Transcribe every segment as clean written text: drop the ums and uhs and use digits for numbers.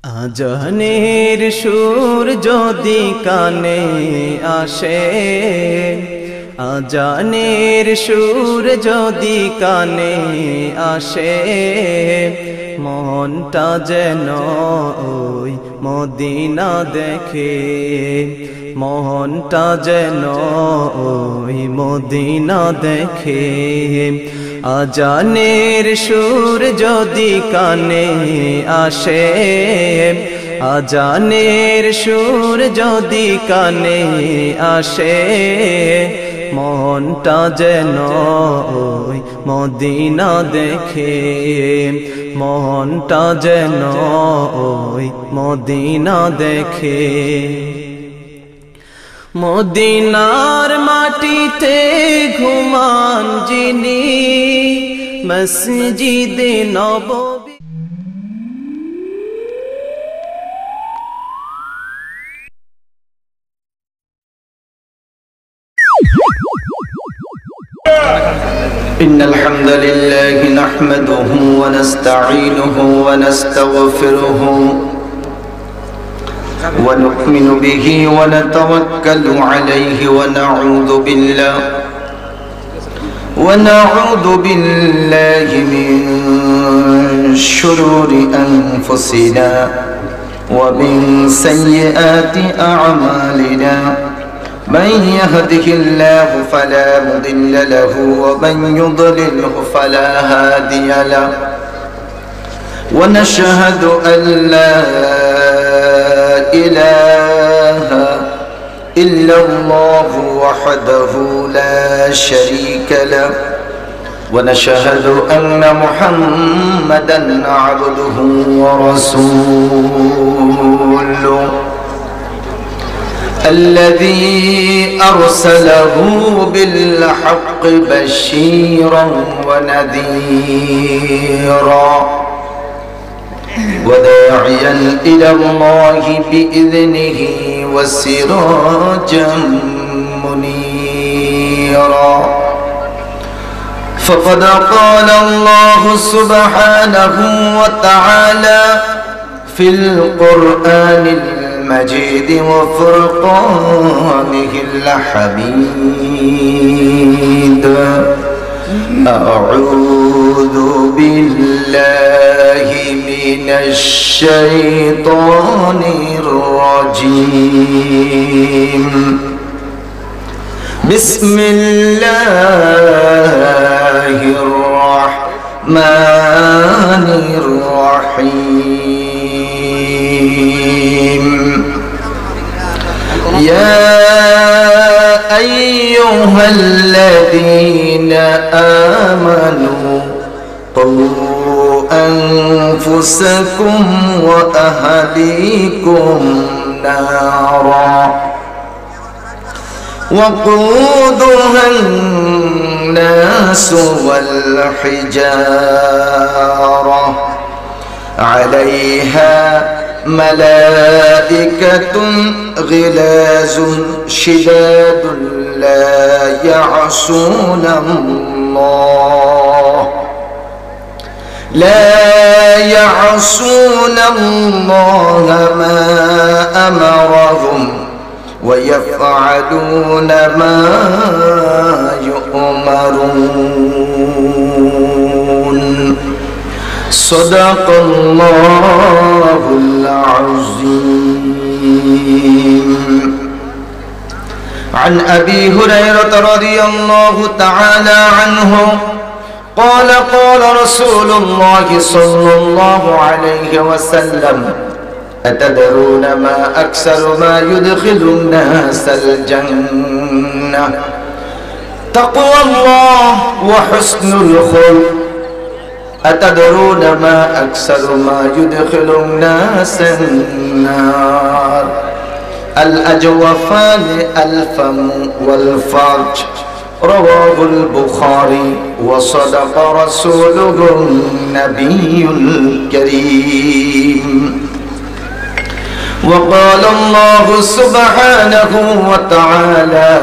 আজানের সুর যদি কানে আসে, আজানের সুর যদি কানে আসে, মনটা যেন ওই মদিনা দেখে, মনটা যেন ওই মদিনা দেখে। আজানের সুর যদি কানে আসে, আজানের সুর যদি কানে আসে, মনটা যেন ওই মদিনা দেখে, মনটা যেন ওই মদিনা দেখে। মদিনার মাটিতে ঘুমান যিনি, মসজিদে নববী। إن الحمد لله نحمده ونستعينه ونستغفره ونؤمن به ونتوكل عليه ونعوذ بالله من شرور أنفسنا ومن سيئات أعمالنا. من يهده الله فلا مضل له ومن يضلله فلا هادي له. ونشهد أن لا إله إلا الله وحده لا شريك له. ونشهد أن محمدا عبده ورسوله الذي أرسله بالحق بشيرا ونذيرا وداعيا إلى الله بإذنه وسراجا منيرا. فقد قال الله سبحانه وتعالى في القرآن المجيد وفرقانه الحميد: أعوذ بالله من الشيطان الرجيم. بسم الله الرحمن الرحيم. يا أيها الذين آمنوا قوا أنفسكم وأهليكم نارا وقودها الناس والحجارة عليها ملائكة غلاظ شداد لا يعصون الله ما أمرهم ويفعلون ما يؤمرون. صدق الله العظيم. عن أبي هريرة رضي الله تعالى عنه قال قال رسول الله صلى الله عليه وسلم: أتدرون ما أكثر ما يدخل الناس الجنة؟ تقوى الله وحسن الخلق. أتدرون ما أكثر ما يدخل الناس النار؟ الأجوفان الفم والفرج. رواه البخاري وصدق رسوله النبي الكريم. وقال الله سبحانه وتعالى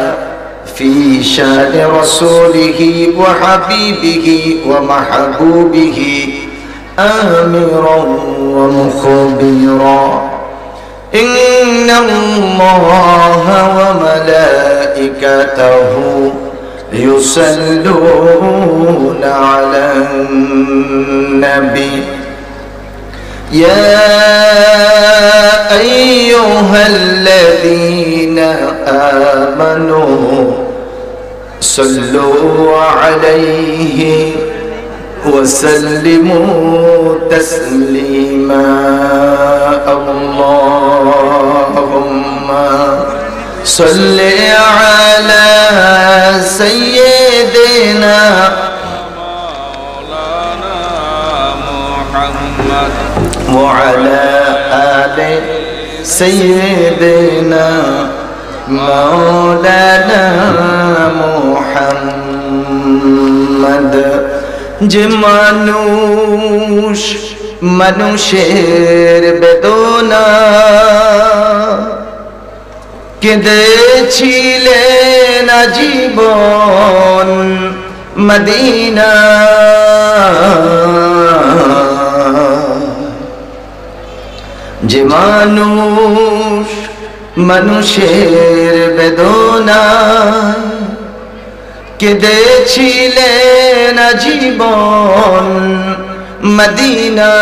في شان رسوله وحبيبه ومحبوبه آمرا ومخبرا إن الله وملائكته يصلون على النبي يا أيها الذين آمنوا صلوا عليه وسلموا تسليما اللهم صل على سيدنا وعلى آل سيدنا مولانا محمد যে মানুষ মানুষের বেদনা কেঁদেছিলেন আজীবন মদিনা যে মানুষ মানুষের বেদনা কেঁদেছিলেন আজীবন মদিনা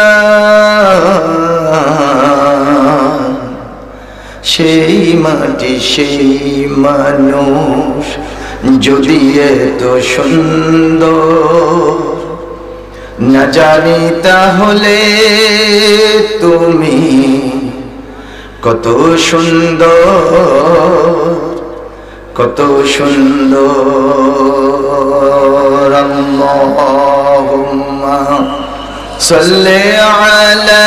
সেই মাটি সেই মানুষ যদি এত সুন্দর না জানি তাহলে তুমি কত সুন্দর কত সুন্দর আল্লাহুম্মা সাল্লি আলা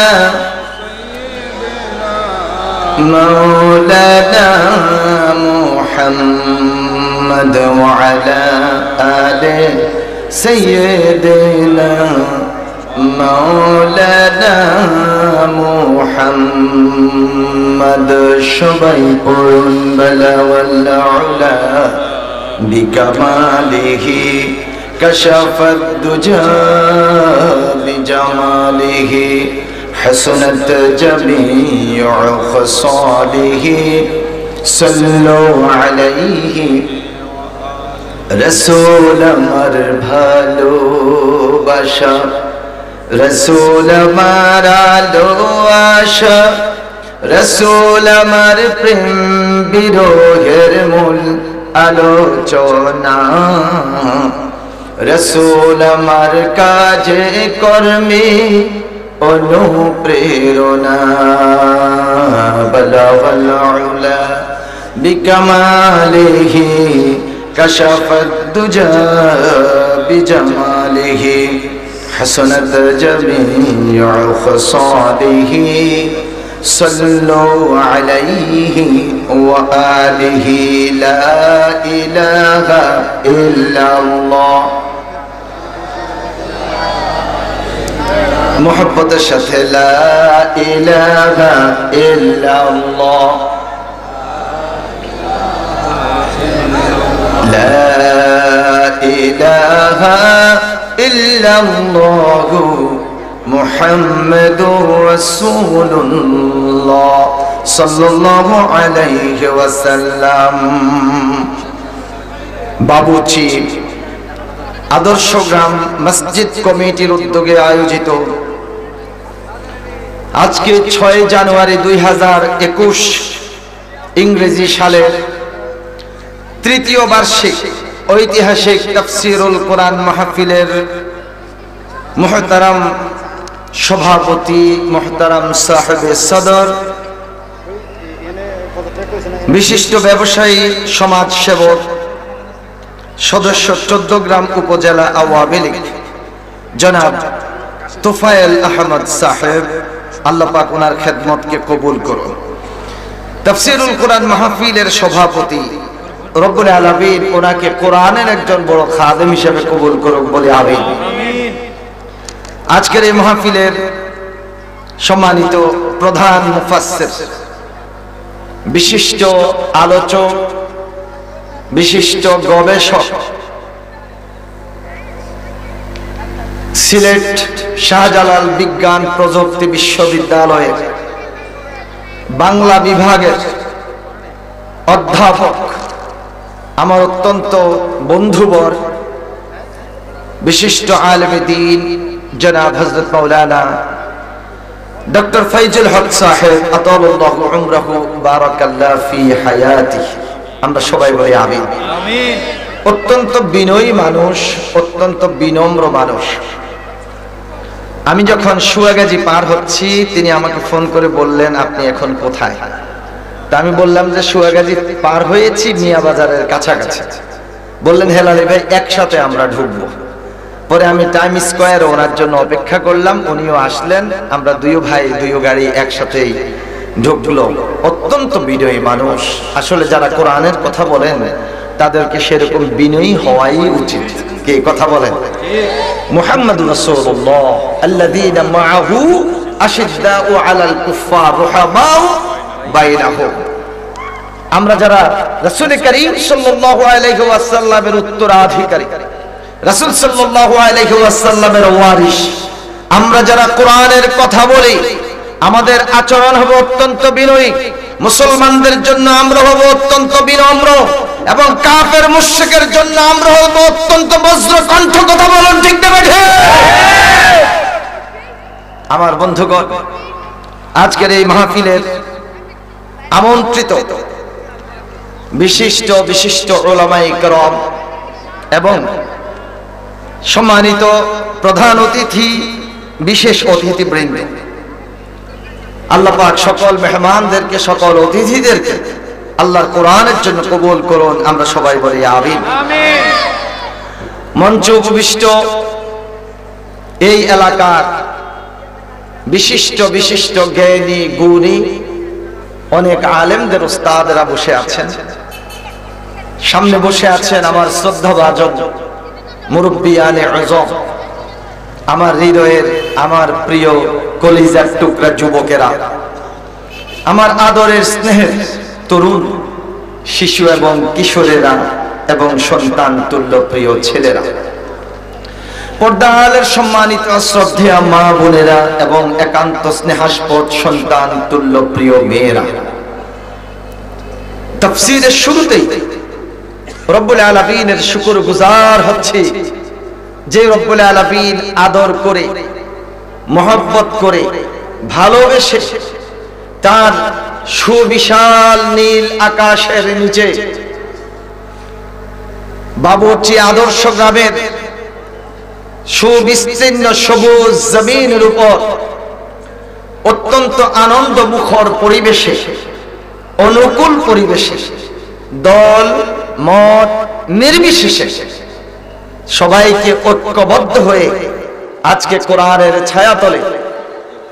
مولانا محمد وعلى آل سيدنا مولانا محمد সবাই পড়ুন বলা والعلا بكماله كشف الدجى بجماله حسنت جميع خصاله صلوا عليه رسول আমার ভালোবাসা রসুল আমার আলো আশা রসুল আমার প্রেম বিরহের মূল আলোচনা রসুল আমার কাজে কর্মে অনুপ্রেরণা বলাগাল উলা বিকামালিহি কাশাফাদ দুজা বিজামালিহি হাসানাত জামিউ খসালিহি সাল্লু আলাইহি ওয়া আলিহি লা ইলাহা ইল্লাল্লাহ মোহব্বতের সাথে লা ইলাহা ইল্লাল্লাহ লা ইলাহা ইল্লাল্লাহ মুহাম্মাদুর রাসূলুল্লাহ সাল্লাল্লাহু আলাইহি ওয়াসাল্লাম। বাবুচি আদর্শ গ্রাম মসজিদ কমিটির উদ্যোগে আয়োজিত আজকে 6 জানুয়ারি 2021 ইংরেজি সালের তৃতীয় বার্ষিক ঐতিহাসিক তাফসীরুল কোরআন মাহফিলের মুহতারাম সভাপতি মুহতারাম সাহেবে সদর বিশিষ্ট ব্যবসায়ী সমাজ সেবক সদস্য 14 গ্রাম উপজেলা আওয়ামী লীগ জনাব তোফায়েল আহমদ সাহেব আল্লাহ পাক ওনার খেদমতকে কবুল করুন। তাফসীরুল কোরআন মাহফিলের সভাপতি রব্বুল আলামিন ওনাকে কোরআনের একজন বড় খাদেম হিসেবে কবুল করুক বলে আমিন। আজকের এই মাহফিলের সম্মানিত প্রধান মুফাসসির বিশিষ্ট আলোচক বিশিষ্ট গবেষক সিলেট শাহজালাল বিজ্ঞান প্রযুক্তি বিশ্ববিদ্যালয়ের বাংলা বিভাগের অধ্যাপক, আমার অত্যন্ত বন্ধুবর, বিশিষ্ট আলেম দ্বীন জনাব হযরত মাওলানা ডক্টর ফয়জুল হক সাহেব আতালাল্লাহু উমরাহু বারাকাল্লাহু ফি হায়াতিহি। আমরা সবাই বলি আমিন। আমিন। অত্যন্ত বিনয়ী মানুষ, অত্যন্ত বিনম্র মানুষ। আমি যখন সুয়াগাজী পার হচ্ছি, তিনি আমাকে ফোন করে বললেন, আপনি এখন কোথায়? তা আমি বললাম যে সুয়াগাজী পার হয়েছি, মিয়া বাজারের কাছাকাছি। বললেন, হেলালি ভাই, একসাথে আমরা ঢুকবো। পরে আমি টাইম স্কয়ারে ওনার জন্য অপেক্ষা করলাম, উনিও আসলেন, আমরা দুই ভাই দুই গাড়ি একসাথেই ঢুকলো। অত্যন্ত বিনয়ী মানুষ। আসলে যারা কোরআনের কথা বলেন তাদেরকে সেরকম বিনয়ী হওয়াই উচিত। কে কথা বলেন? মুহাম্মাদুর রাসূলুল্লাহ আল্লাযীনা মাআহু আশিদ্দাউ আলাল কুফফার রুহামাউ বাইনাহুম। আমরা যারা রাসূল করিম সাল্লাল্লাহু আলাইহি ওয়াসাল্লামের উত্তরাধিকারী, রাসূল সাল্লাল্লাহু আলাইহি ওয়াসাল্লামের ওয়ারিস, আমরা যারা কোরআনের কথা বলি, আমাদের আচরণ হবে অত্যন্ত বিনয়ী। মুসলমানদের জন্য আমরা হব অত্যন্ত বিনম্র, এবং কাফের মুশরিকের জন্য আমরা হব অত্যন্ত বজ্রকণ্ঠ। কথা বলুন, ঠিক না বেঠিক? আমার বন্ধুগণ, আজকের এই মাহফিলের আমন্ত্রিত বিশিষ্ট বিশিষ্ট উলামায়ে কেরাম এবং সম্মানিত প্রধান অতিথি, বিশেষ অতিথিবৃন্দ, আল্লাহ পাক সকল মেহমানদেরকে, সকল অতিথিদেরকে আল্লাহর কোরআনের জন্য কবুল করুন। আমরা সবাই বলি আমিন। মঞ্চে উপবিষ্ট এই এলাকার বিশিষ্ট বিশিষ্ট জ্ঞানী গুণী অনেক আলেমদের উস্তাদেরা বসে আছেন। সামনে বসে আছেন আমার শ্রদ্ধাভাজন মুরব্বিয়ানে আযম, আমার হৃদয়ের, আমার প্রিয় কলিজার টুকরা যুবকেরা, আমার আদরের স্নেহের তরুণ শিশু এবং কিশোরেরা এবং সন্তান তুল্য প্রিয় ছেলেরা, পর্দার সম্মানিত শ্রদ্ধেয় মা বোনেরা এবং একান্ত স্নেহাস্পদ সন্তান তুল্য প্রিয় মেয়েরা। তাফসীরের শুরুতেই রব্বুল আলামিনের শুকরগুজার হচ্ছে যে রব্বুল আলামিন আদর করে, মহব্বত করে, ভালোবেসে তার সুবিশাল নীল আকাশের নিচে বাবুর্চি আদর্শ গ্রামের সুবিস্তীর্ণ সবুজ জমিনের উপর অত্যন্ত আনন্দ মুখর পরিবেশে, অনুকূল পরিবেশে, দল মত নির্বিশেষে সবাইকে ঐক্যবদ্ধ হয়ে আজকে কোরআনের ছায়াতলে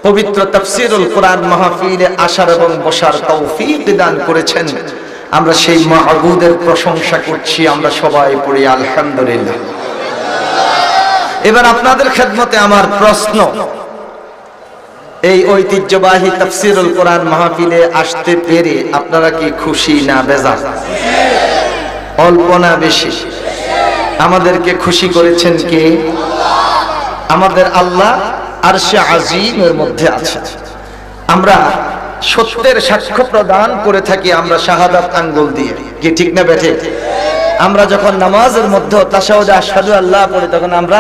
পবিত্র তাফসীরুল কোরআন মাহফিলে আসার এবং বসার তৌফিক দান করেছেন। আমরা সেই মাহবুদের প্রশংসা করছি। আমরা সবাই পড়ি আলহামদুলিল্লাহ। এবার আপনাদের খেদমতে আমার প্রশ্ন, এই ঐতিহ্যবাহী তাফসীরুল কোরআন মাহফিলে আসতে পেরে আপনারা কি খুশি না বেজার? অল্প না বেশি? আমাদেরকে খুশি করেছেন কে? আমাদের আল্লাহ আরশে আজিমের মধ্যে আছে। আমরা সত্যের সাক্ষ্য প্রদান করে থাকি আমরা শাহাদাত আঙ্গুল দিয়ে, কি ঠিক না বেঠিক? আমরা যখন নামাজের মধ্যে তাশাহুদে আশহাদু আল্লাহ পড়ি, তখন আমরা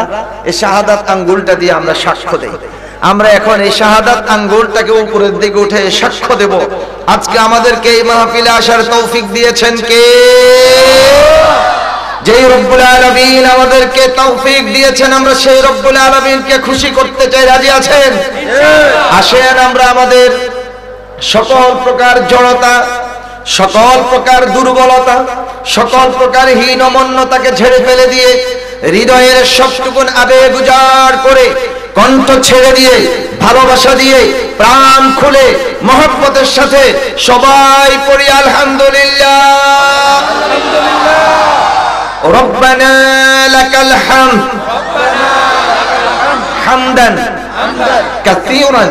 এই শাহাদাত আঙ্গুলটা দিয়ে আমরা সাক্ষ্য দেই। আমরা এখন এই শাহাদাত আঙ্গুলটাকে উপরের দিকে উঠে সাক্ষ্য দেব। আজকে আমাদেরকে এই মাহফিলে আসার তৌফিক দিয়েছেন কে? যেই রব্বুল আলামিন আমাদেরকে তৌফিক দিয়েছেন, আমরা সেই রব্বুল আলামিনকে খুশি করতে চাই। রাজি আছেন? আসেন আমরা আমাদের সকল প্রকার জড়তা, সকল প্রকার দুর্বলতা, সকল প্রকার হীনমন্যতাকে ঝেড়ে ফেলে দিয়ে, হৃদয়ের সবটুকুন আবেগ উজাড় করে, কণ্ঠ ছেড়ে দিয়ে, ভালোবাসা দিয়ে, প্রাণ খুলে মহব্বতের সাথে সবাই পড়ি আলহামদুলিল্লাহ। রব্বানা লাকাল হামদ হামদান কাসীরান।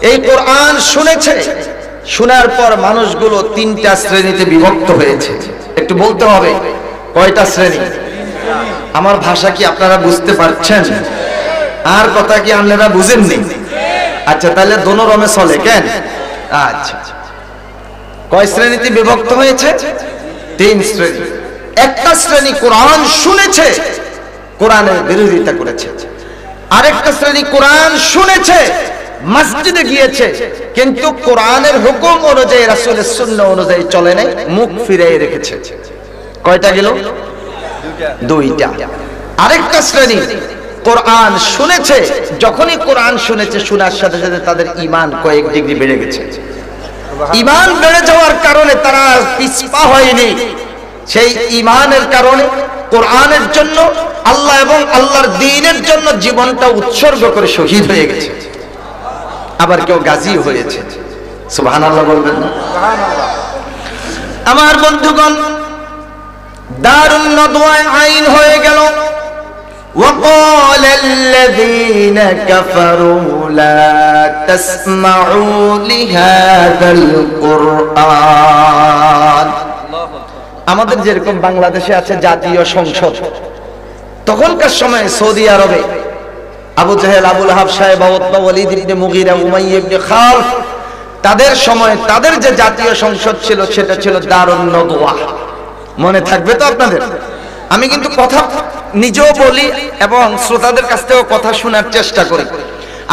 এই কোরআন শুনেছে, শোনার পর মানুষগুলো তিনটা শ্রেণীতে বিভক্ত হয়েছে। একটু বলতে হবে কয়টা শ্রেণী? আমার ভাষা কি আপনারা বুঝতে পারছেন? আর কথা কি আপনারা বুঝেননি? আচ্ছা, তাহলে দোনো রমে চলে কেন? আচ্ছা, কয় শ্রেণীতে বিভক্ত হয়েছে? 3 শ্রেণী। একটা শ্রেণী কোরআন শুনেছে, কোরআনের বিরোধিতা করেছে। আরেকটা শ্রেণী কোরআন শুনেছে, মসজিদে গিয়েছে, কিন্তু কোরআনের হুকুম অনুযায়ী রাসূলের সুন্নাহ অনুযায়ী চলে নাই, মুখ ফিরিয়ে রেখেছে। কয়টা গেল? 2টা। আরেকটা শ্রেণী কোরআন শুনেছে, যখনই কোরআন শুনেছে, শোনার সাথে সাথে তাদের ঈমান কয়েক ডিগ্রি বেড়ে গেছে। ঈমান বেড়ে যাওয়ার কারণে তারা পিছপা হয়নি, সেই ঈমানের কারণে কোরআনের জন্য, আল্লাহ এবং আল্লাহর দ্বীনের জন্য জীবনটা উৎসর্গ করে শহীদ হয়ে গেছে। আবার কেউ গাজী হয়েছে। সুবহানাল্লাহ বলবেন না? আমার বন্ধুগণ, দারুন নদওয়ায় আইন হয়ে গেল। وقال الذين كفروا لا تسمعوا لهذا القرآن। আমাদের যেরকম বাংলাদেশে আছে জাতীয় সংসদ, তখনকার সময় সৌদি আরবে আবু জাহেল, আবু লাহাব, সাহেব, উতবা, ওয়ালিদ ইবনে মুগীরা, উমাইয়া ইবনে খালফ, তাদের সময় তাদের যে জাতীয় সংসদ ছিল সেটা ছিল দারুন নদওয়া। মনে থাকবে তো আপনাদের? আমি কিন্তু কথা নিজেও বলি এবং শ্রোতাদের কাছ থেকেও কথা শোনার চেষ্টা করি।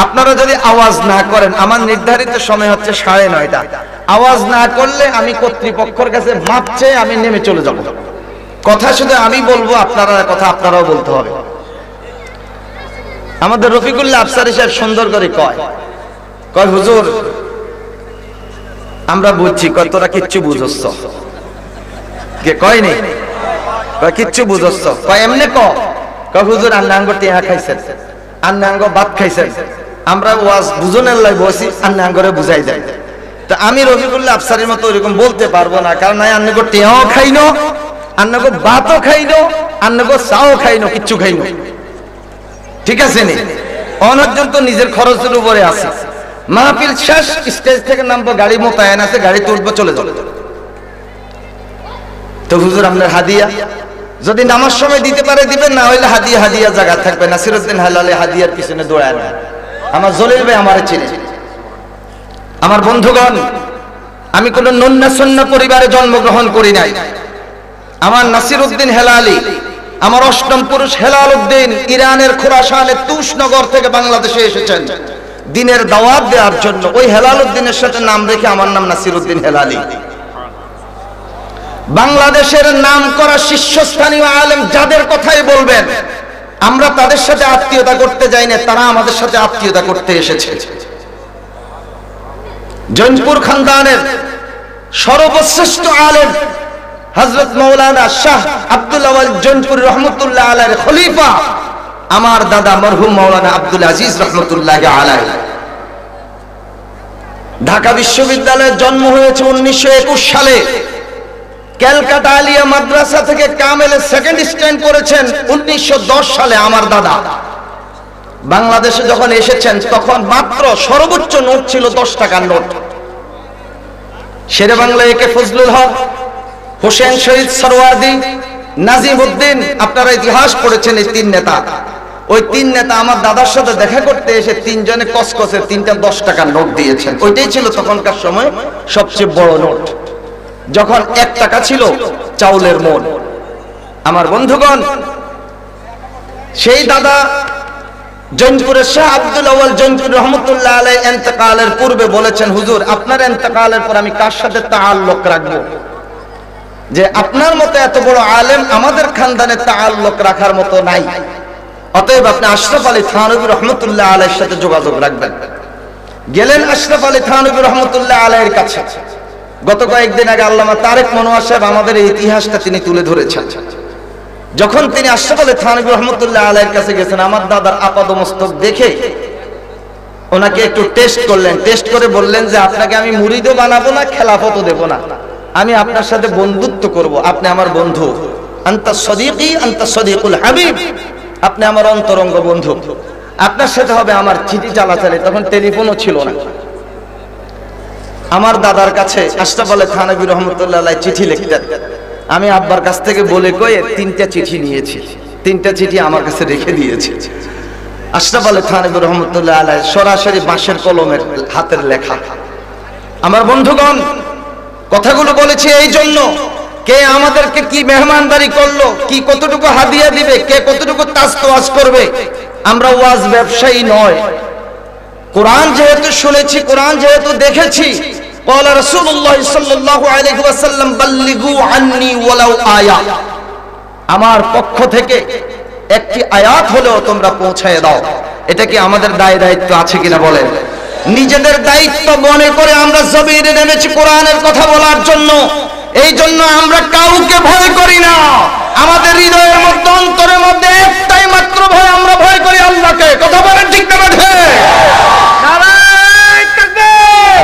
আপনারা যদি আওয়াজ না করেন, আমার নির্ধারিত সময় হচ্ছে 9:30, আওয়াজ না করলে আমি কর্তৃপক্ষের কাছে মাপ চেয়ে আমি নেমে চলে যাব। কথা শুধু আমি বলবো, আপনারা কথা আপনারাও বলতে হবে। আমাদের রফিকুল্লাহ আফসারী সাহেব সুন্দর করে কয় হুজুর আমরা বুঝছি, কয় তোরা কিচ্ছু বুঝছস, কে কয়নি? কয় কিচ্ছু বুঝছস, কয় এমনি কয় হুজুর আন্নাঙ্গ টিয়া খাইছেন, আন্নাঙ্গ ভাত খাইছেন, আমরা ওয়াজ বুঝনের লাই বসি, আন্নাঙ্গরে বুঝাই দেয়। তো আমি রফিকুল্লাহ আফসারীর মতো ওইরকম বলতে পারবো না, কারণ আন্নাঙ্গ টিয়াও খাইনো, আন্নাঙ্গ ভাতও খাইনো, আন্নাঙ্গ চাও খাইনো, কিচ্ছু খাইনো। ঠিক আছে নি? অনর্জন তো নিজের খরচের উপরে আছে। মাহফিল শেষ, স্টেজ থেকে নামবো, গাড়ি মোতায়েন আছে, গাড়িতে উঠবো, চলে যাবো। তো হুজুর আপনার হাদিয়া যদি নামার সময় দিতে পারে দিবেন, না হইলে হাদিয়া জায়গা থাকবে। নাসিরউদ্দিন হেলালি হাদিয়ার পিছনে দৌড়ায় না। আমার জলিল ভাই আমারে চিনে। আমার বন্ধুগণ, আমি কোন নন্না সন্না পরিবারে জন্মগ্রহণ করি নাই। আমার নাসিরউদ্দিন হেলালি, আমার অষ্টম পুরুষ হেলাল উদ্দিন ইরানের খোরাসানের তুষনগর থেকে বাংলাদেশে এসেছেন দিনের দাওয়াত দেওয়ার জন্য। ওই হেলাল উদ্দিনের সাথে নাম রেখে আমার নাম নাসিরউদ্দিন হেলালি। বাংলাদেশের নাম করা শীর্ষস্থানীয় আলেম যাদের কথাই বলবেন, আমরা তাদের সাথে আত্মীয়তা করতে যাই না, তারা আমাদের সাথে আত্মীয়তা করতে এসেছে। জৈনপুর খানদানের সর্বশ্রেষ্ঠ আলেম হযরত মাওলানা শাহ আব্দুল আওয়াল জৈনপুর রহমতুল্লাহ আলাইহির খলিফা আমার দাদা মরহুম মাওলানা আব্দুল আজিজ রহমতুল্লাহ আলাইহি। ঢাকা বিশ্ববিদ্যালয়ে জন্ম হয়েছে 1921 সালে। ক্যালকাটা আলিয়া মাদ্রাসা থেকে কামেলে সেকেন্ড স্ট্যান্ড করেছেন 1910 সালে আমার দাদা। বাংলাদেশে যখন এসেছেন তখন মাত্র সর্বোচ্চ নোট ছিল 10 টাকার নোট। শেরে বাংলা একে ফজলুল হক, হোসেন শহীদ সরওয়ার্দী, নাজিম উদ্দিন, আপনারা ইতিহাস পড়েছেন এই 3 নেতা। ওই 3 নেতা আমার দাদার সাথে দেখা করতে এসে 3 জনে কসকসে 3টা 10 টাকার নোট দিয়েছেন। ওইটাই ছিল তখনকার সময় সবচেয়ে বড় নোট, যখন 1 টাকা ছিল চাউলের মন। আমার বন্ধুগণ, সেই দাদা জৈনপুরের শাহ আব্দুল আওয়াল জৈনপুর রহমতুল্লাহ আলাইহি ইন্তেকালের পূর্বে বলেছেন, হুজুর আপনার ইন্তেকালের পর আমি কার সাথে তাআল্লুক রাখবো, যে আপনার মতো এত বড় আলেম আমাদের খানদানে তাআল্লুক রাখার মতো নাই, অতএব আপনি আশরাফ আলী থানভী রহমতুল্লাহ আলাইহির সাথে যোগাযোগ রাখবেন। গেলেন আশরাফ আলী থানভী রহমতুল্লাহ আলাইহির কাছে। গত কয়েকদিন আগে আল্লামা তারেক মনোয়ার সাহেব আমাদের এই ইতিহাসটা তিনি তুলে ধরেছেন। যখন তিনি আশরাফ আলী থানভী রহমতুল্লাহ আলাইহির কাছে গেছেন, আমার দাদার আপাদমস্তক দেখে ওনাকে একটু টেস্ট করলেন। টেস্ট করে বললেন যে আপনাকে আমি মুরিদও বানাবো না, খেলাফতও দেব না, আমি আপনার সাথে বন্ধুত্ব করব। আপনি আমার বন্ধু, আনতা সদীকি আনতা সদীকুল হাবিব, আপনি আমার অন্তরঙ্গ বন্ধু, আপনার সাথে হবে আমার চিঠি চালাচালি। তখন টেলিফোনও ছিল না। আমার দাদার কাছে আশরাফ আলী থানভী রহমতুল্লাহ আলাইহি চিঠি লিখতেন। আমি আব্বার কাছ থেকে বলে কয়ে 3টা চিঠি নিয়েছি, 3টা চিঠি আমার কাছে রেখে দিয়েছি। আশরাফ আলী থানভী রহমতুল্লাহ আলাইহি সরাসরি বাঁশের কলমের হাতের লেখা। আমার বন্ধুগণ, কথাগুলো বলেছি এই জন্য, কে আমাদেরকে কি মেহমানদারি করলো, কি কতটুকু হাদিয়া দিবে, কে কতটুকু তাজতওয়াজ করবে, আমরা ওয়াজ ব্যবসায়ী নয়। কোরআন যেহেতু শুনেছি, কোরআন যেহেতু দেখেছি, قال رسول الله صلى الله عليه وسلم بلغوا عني ولو آية, আমার পক্ষ থেকে একটি আয়াত হলেও তোমরা পৌঁছায় দাও। এটা কি আমাদের দায়িত্ব আছে কিনা বলেন? নিজেদের দায়িত্ব মনে করে আমরা জমিনে নেমেছি কোরআনের কথা বলার জন্য। এই জন্য আমরা কাউকে ভয় করি না। আমাদের হৃদয়ের মধ্যে, অন্তরের মধ্যে একটাই মাত্র ভয়, আমরা ভয় করি আল্লাহকে। কথা বলেন ঠিক না ঠিক? নারায়ে তাকবীর,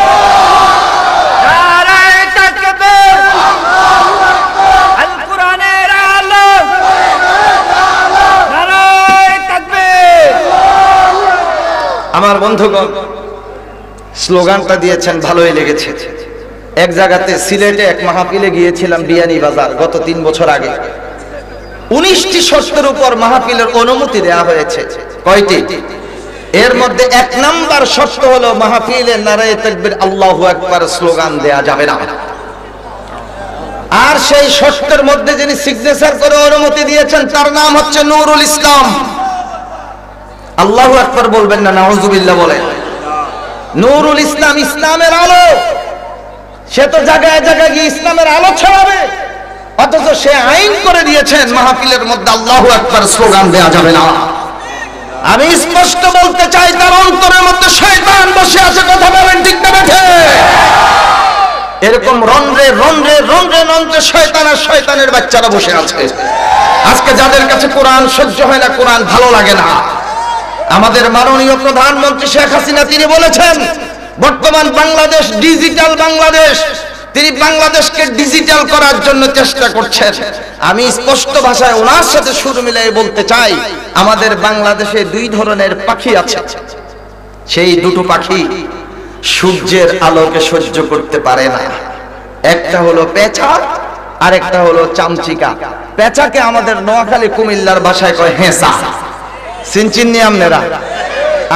নারায়ে তাকবীর, আল কোরআনের আলো, নারায়ে তাকবীর। আমার বন্ধুগণ, স্লোগানটা দিয়েছেন, ভালোই লেগেছে। এক জায়গাতে সিলেটে এক মাহফিলে গিয়েছিলাম, বিয়ানী বাজার, গত 3 বছর আগে। 19টি শর্তের উপর মাহফিলের অনুমতি দেওয়া হয়েছে। কয়টি? এর মধ্যে 1 নাম্বার শর্ত হলো মাহফিলে নারায়ে তাকবীর আল্লাহু আকবার স্লোগান দেয়া যাবে না। আর সেই শর্তের মধ্যে যিনি সিগনেচার করে অনুমতি দিয়েছেন তার নাম হচ্ছে নুরুল ইসলাম। আল্লাহু আকবার বলবেন না, নাউজুবিল্লাহ বলেন। নুরুল ইসলাম, ইসলামের আলো। সে তো জায়গায় জায়গায় গিয়ে ইসলামের আলো ছড়াবে, অথচ সে আইন করে দিয়েছেন মাহফিলের মধ্যে আল্লাহু আকবার স্লোগান দেয়া যাবে না। আমি স্পষ্ট বলতে চাই, তার অন্তরের মধ্যে শয়তান বসে আছে। কথা বলেন ঠিক না ঠিক? এরকম রন্ধ্রে রন্ধ্রে রন্ধ্রে রন্ধ্রে শয়তান আর শয়তানের বাচ্চারা বসে আছে। আজকে যাদের কাছে কোরআন সহ্য হয় না, কোরআন ভালো লাগে না। আমাদের মাননীয় প্রধানমন্ত্রী শেখ হাসিনা তিনি বলেছেন, বর্তমান বাংলাদেশ ডিজিটাল বাংলাদেশ। তিনি বাংলাদেশকে ডিজিটাল করার জন্য চেষ্টা করছেন। আমি স্পষ্ট ভাষায় ওনার সাথে সুর মিলিয়ে বলতে চাই, আমাদের বাংলাদেশে 2 ধরনের পাখি আছে। সেই দুটো পাখি সূর্যের আলোকে সহ্য করতে পারে না। একটা হলো পেঁচা, আর একটা হলো চামচিকা। পেঁচাকে আমাদের নোয়াখালী কুমিল্লার ভাষায় কয় হেঁসা, চিনচিন্নি আপনারা।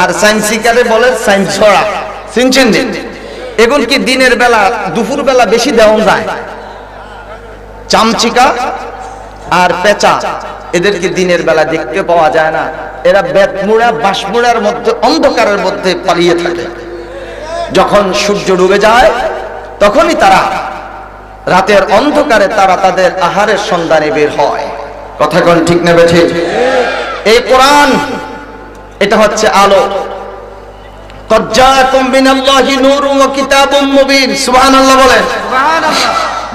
আর চামচিকারে বলে চামছড়া, চিনচিন্নি। এগুলো কি দিনের বেলা, দুপুর বেলা বেশি দেওয়া যায়। চামচিকা আর পেঁচা এদেরকে দিনের বেলা দেখতে পাওয়া যায় না। এরা বেতমুড়া বাঁশমুড়ার মধ্যে অন্ধকারের মধ্যে পালিয়ে থাকে। যখন সূর্য ডুবে যায় তখনই তারা রাতের অন্ধকারে তারা তাদের আহারের সন্ধানে বের হয়। কথা কোন ঠিক নেবে ঠিক? এই কোরআন এটা হচ্ছে আলো। قد جاءكم من الله نور وكتاب مبين সুবহানাল্লাহ বলেন। সুবহানাল্লাহ।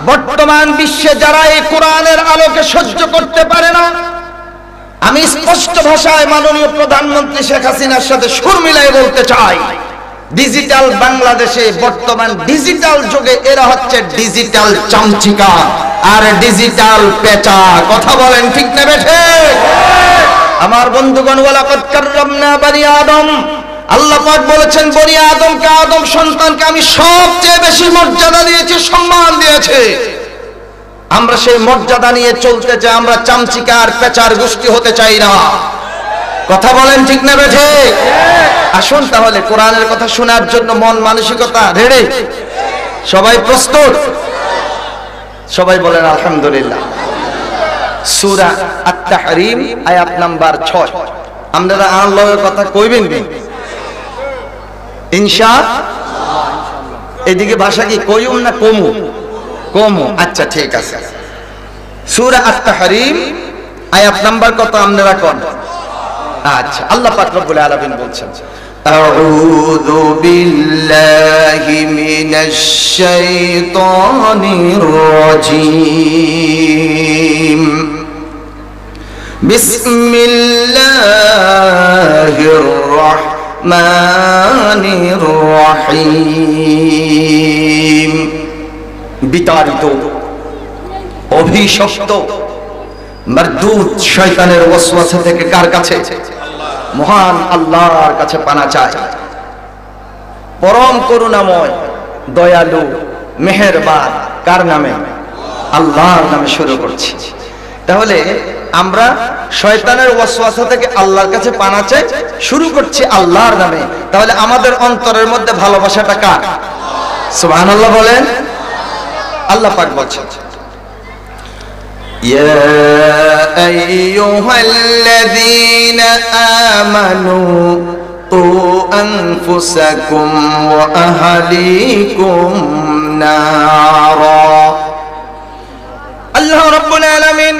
বর্তমান বিশ্বে যারা এই কোরআনের আলোকে সহ্য করতে পারে না, আমি স্পষ্ট ভাষায় মাননীয় প্রধানমন্ত্রী শেখ হাসিনার সাথে সুর মিলাই বলতে চাই, ডিজিটাল বাংলাদেশে বর্তমান ডিজিটাল যুগে এরা হচ্ছে ডিজিটাল চামচিকা আর ডিজিটাল পেঁচা। কথা বলেন ঠিক না বেঠে? আমার বন্ধুগণ, ওয়ালাকাদ কাররামনা বনি আদম, আল্লাহ পাক বলেছেন বনি আদমকে, আদম সন্তানকে আমি সবচেয়ে বেশি মর্যাদা দিয়েছি, সম্মান দিয়েছি। আমরা সেই মর্যাদা নিয়ে চলতে চাই। আমরা চামচিকা আর পেঁচার গোষ্ঠী হতে চাই না। কথা বলেন ঠিক না বেঠে? আসুন তাহলে কোরআনের কথা শোনার জন্য মন মানসিকতা রেডি? সবাই প্রস্তুত? সবাই বলেন আলহামদুলিল্লাহ। সূরা আত-তাহরীম আয়াত নাম্বার 6। আপনারা আল্লাহর কথা কইবেন কি ইনশাআল্লাহ? এদিকে ভাষা কি কইউম না কমু? কমু। আচ্ছা ঠিক আছে। সূরা আত-তাহরীম আয়াত নাম্বার কত আপনারা কোন? আচ্ছা, আল্লাহ পাক রব্বুল আলামিন বলছেন, আউযু বিল্লাহি মিনাশ শাইতানির রাজীম, বিসমিল্লাহির রাহমানির রাহিম। বিতাড়িত, অভিশপ্ত, মারদুদ শয়তানের ওয়াসওয়াসা থেকে কার কাছে? মহান আল্লাহর কাছে পানা চায়। পরম করুণাময়, দয়ালু, মেহেরবান কার নামে? আল্লাহর নামে শুরু করছি। তাহলে আমরা শয়তানের ওয়াসওয়াসা থেকে আল্লাহর কাছে পানা চাই, শুরু করছি আল্লাহর নামে। তাহলে আমাদের অন্তরের মধ্যে ভালোবাসাটা কার? সুবহানাল্লাহ বলেন। আল্লাহ পাক বলছেন, ইয়া আইয়ুহাল্লাযীনা আমানু কু আনফুসাকুম ওয়া আহলিকুম নারা। আল্লাহ রাব্বুল আলামিন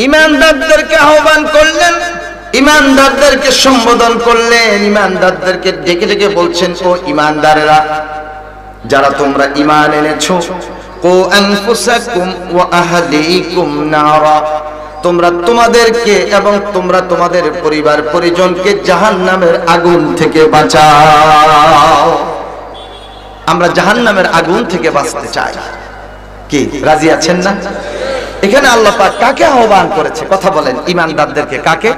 ঈমানদারদেরকে আহ্বান করলেন, ঈমানদারদেরকে সম্বোধন করলেন, ঈমানদারদেরকে ডেকে ডেকে বলছেন, ও ঈমানদারেরা, যারা তোমরা ঈমান এনেছো, কু আনফুসাকুম ওয়া আহলিকুম নারা, তোমরা তোমাদেরকে এবং তোমরা তোমাদের পরিবার পরিজনকে জাহান্নামের আগুন থেকে বাঁচাও। আমরা জাহান্নামের আগুন থেকে বাঁচতে চাই। কি রাজি আছেন না? এখানে আল্লাহ পাক কাকে আহ্বান করেছে? কথা বলেন, ঈমানদারদেরকে। কাকে?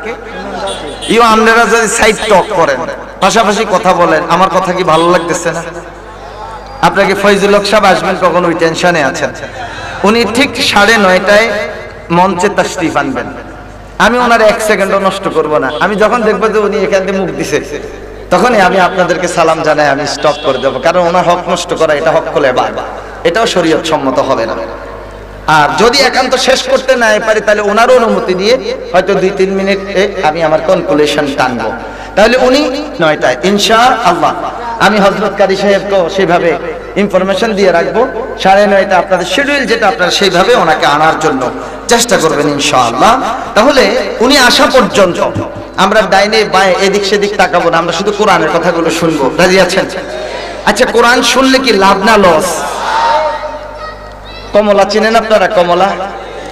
আপনারা যদি সাইড টক করেন, পাশাপাশি কথা বলেন, আমার কথা কি ভালো লাগতেছে না? আপনাকে ফয়জুল হক সাহেব আসবেন কখন, ওই টেনশনে আছেন। উনি ঠিক 9:30টায় মঞ্চে তাশরিফ আনবেন। আমি ওনার 1 সেকেন্ডও নষ্ট করব না। আমি যখন দেখবো যে উনি এখান থেকে মুখ দিছে, তখনই আমি আপনাদেরকে সালাম জানাই, আমি স্টপ করে দেবো। কারণ ওনার হক নষ্ট করা এটা হক হলে বাবা, এটাও শরীয়ত সম্মত হবে না। আর যদি একান্ত শেষ করতে না পারি, তাহলে ওনারও অনুমতি দিয়ে হয়তো 2-3 মিনিট আমি আমার কনক্লুশন টানবো। তাহলে উনি 9টায় ইনশাআল্লাহ, আমি হযরত কারি সাহেবকে সেইভাবে ইনফরমেশন দিয়ে রাখবো। 9:30 আপনাদের শিডিউল যেটা, আপনারা সেইভাবে ওনাকে আনার জন্য চেষ্টা করবেন ইনশাআল্লাহ। তাহলে উনি আসা পর্যন্ত আমরা ডাইনে বাঁয়ে এদিক সেদিক তাকাবো না, আমরা শুধু কোরআনের কথাগুলো শুনবো। রাজি আছেন? আচ্ছা, কোরআন শুনলে কি লাভ না লস? কমলা চিনেন আপনারা? কমলা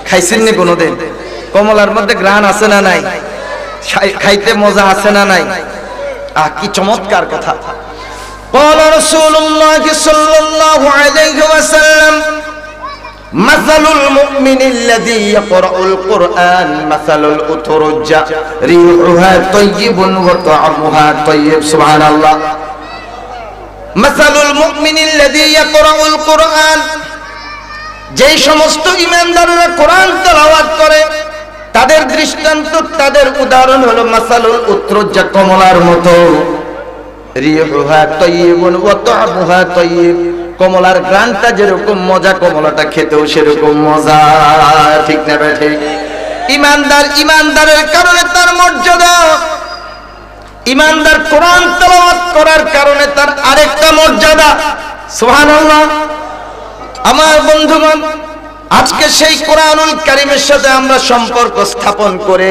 খাইছেন নি কোনোদিন? কমলার মধ্যে ঘ্রাণ আছে না নাই? খাইতে মজা আছে না নাই? কি চমৎকার কথা! قال رسول الله صلى الله عليه وسلم مثل المؤمن الذي يقرأ القرآن مثل الأترجة ريحها طيب وطعمها طيب سبحان الله مثل المؤمن الذي يقرأ القرآن যেই সমস্ত ঈমানদাররা কোরআন তেলাওয়াত করে তাদের দৃষ্টান্ত, তাদের উদাহরণ হলো মাসালুল উতরুজ্জা, কমলার মতো। রিহুহা তাইয়িবুন ওয়া তা'মুহা তাইয়িব, কমলার ঘ্রাণটা যেরকম মজা, কমলাটা খেতেও সেরকম মজা। ঠিক না ঠিক? ঈমানদার, ঈমানদারের কারণে তার মর্যাদা। ঈমানদার কোরআন তেলাওয়াত করার কারণে তার আরেকটা মর্যাদা। সুবহানাল্লাহ। আমার বন্ধুগণ, আজকে সেই কোরআনুল কারীমের সাথে আমরা সম্পর্ক স্থাপন করে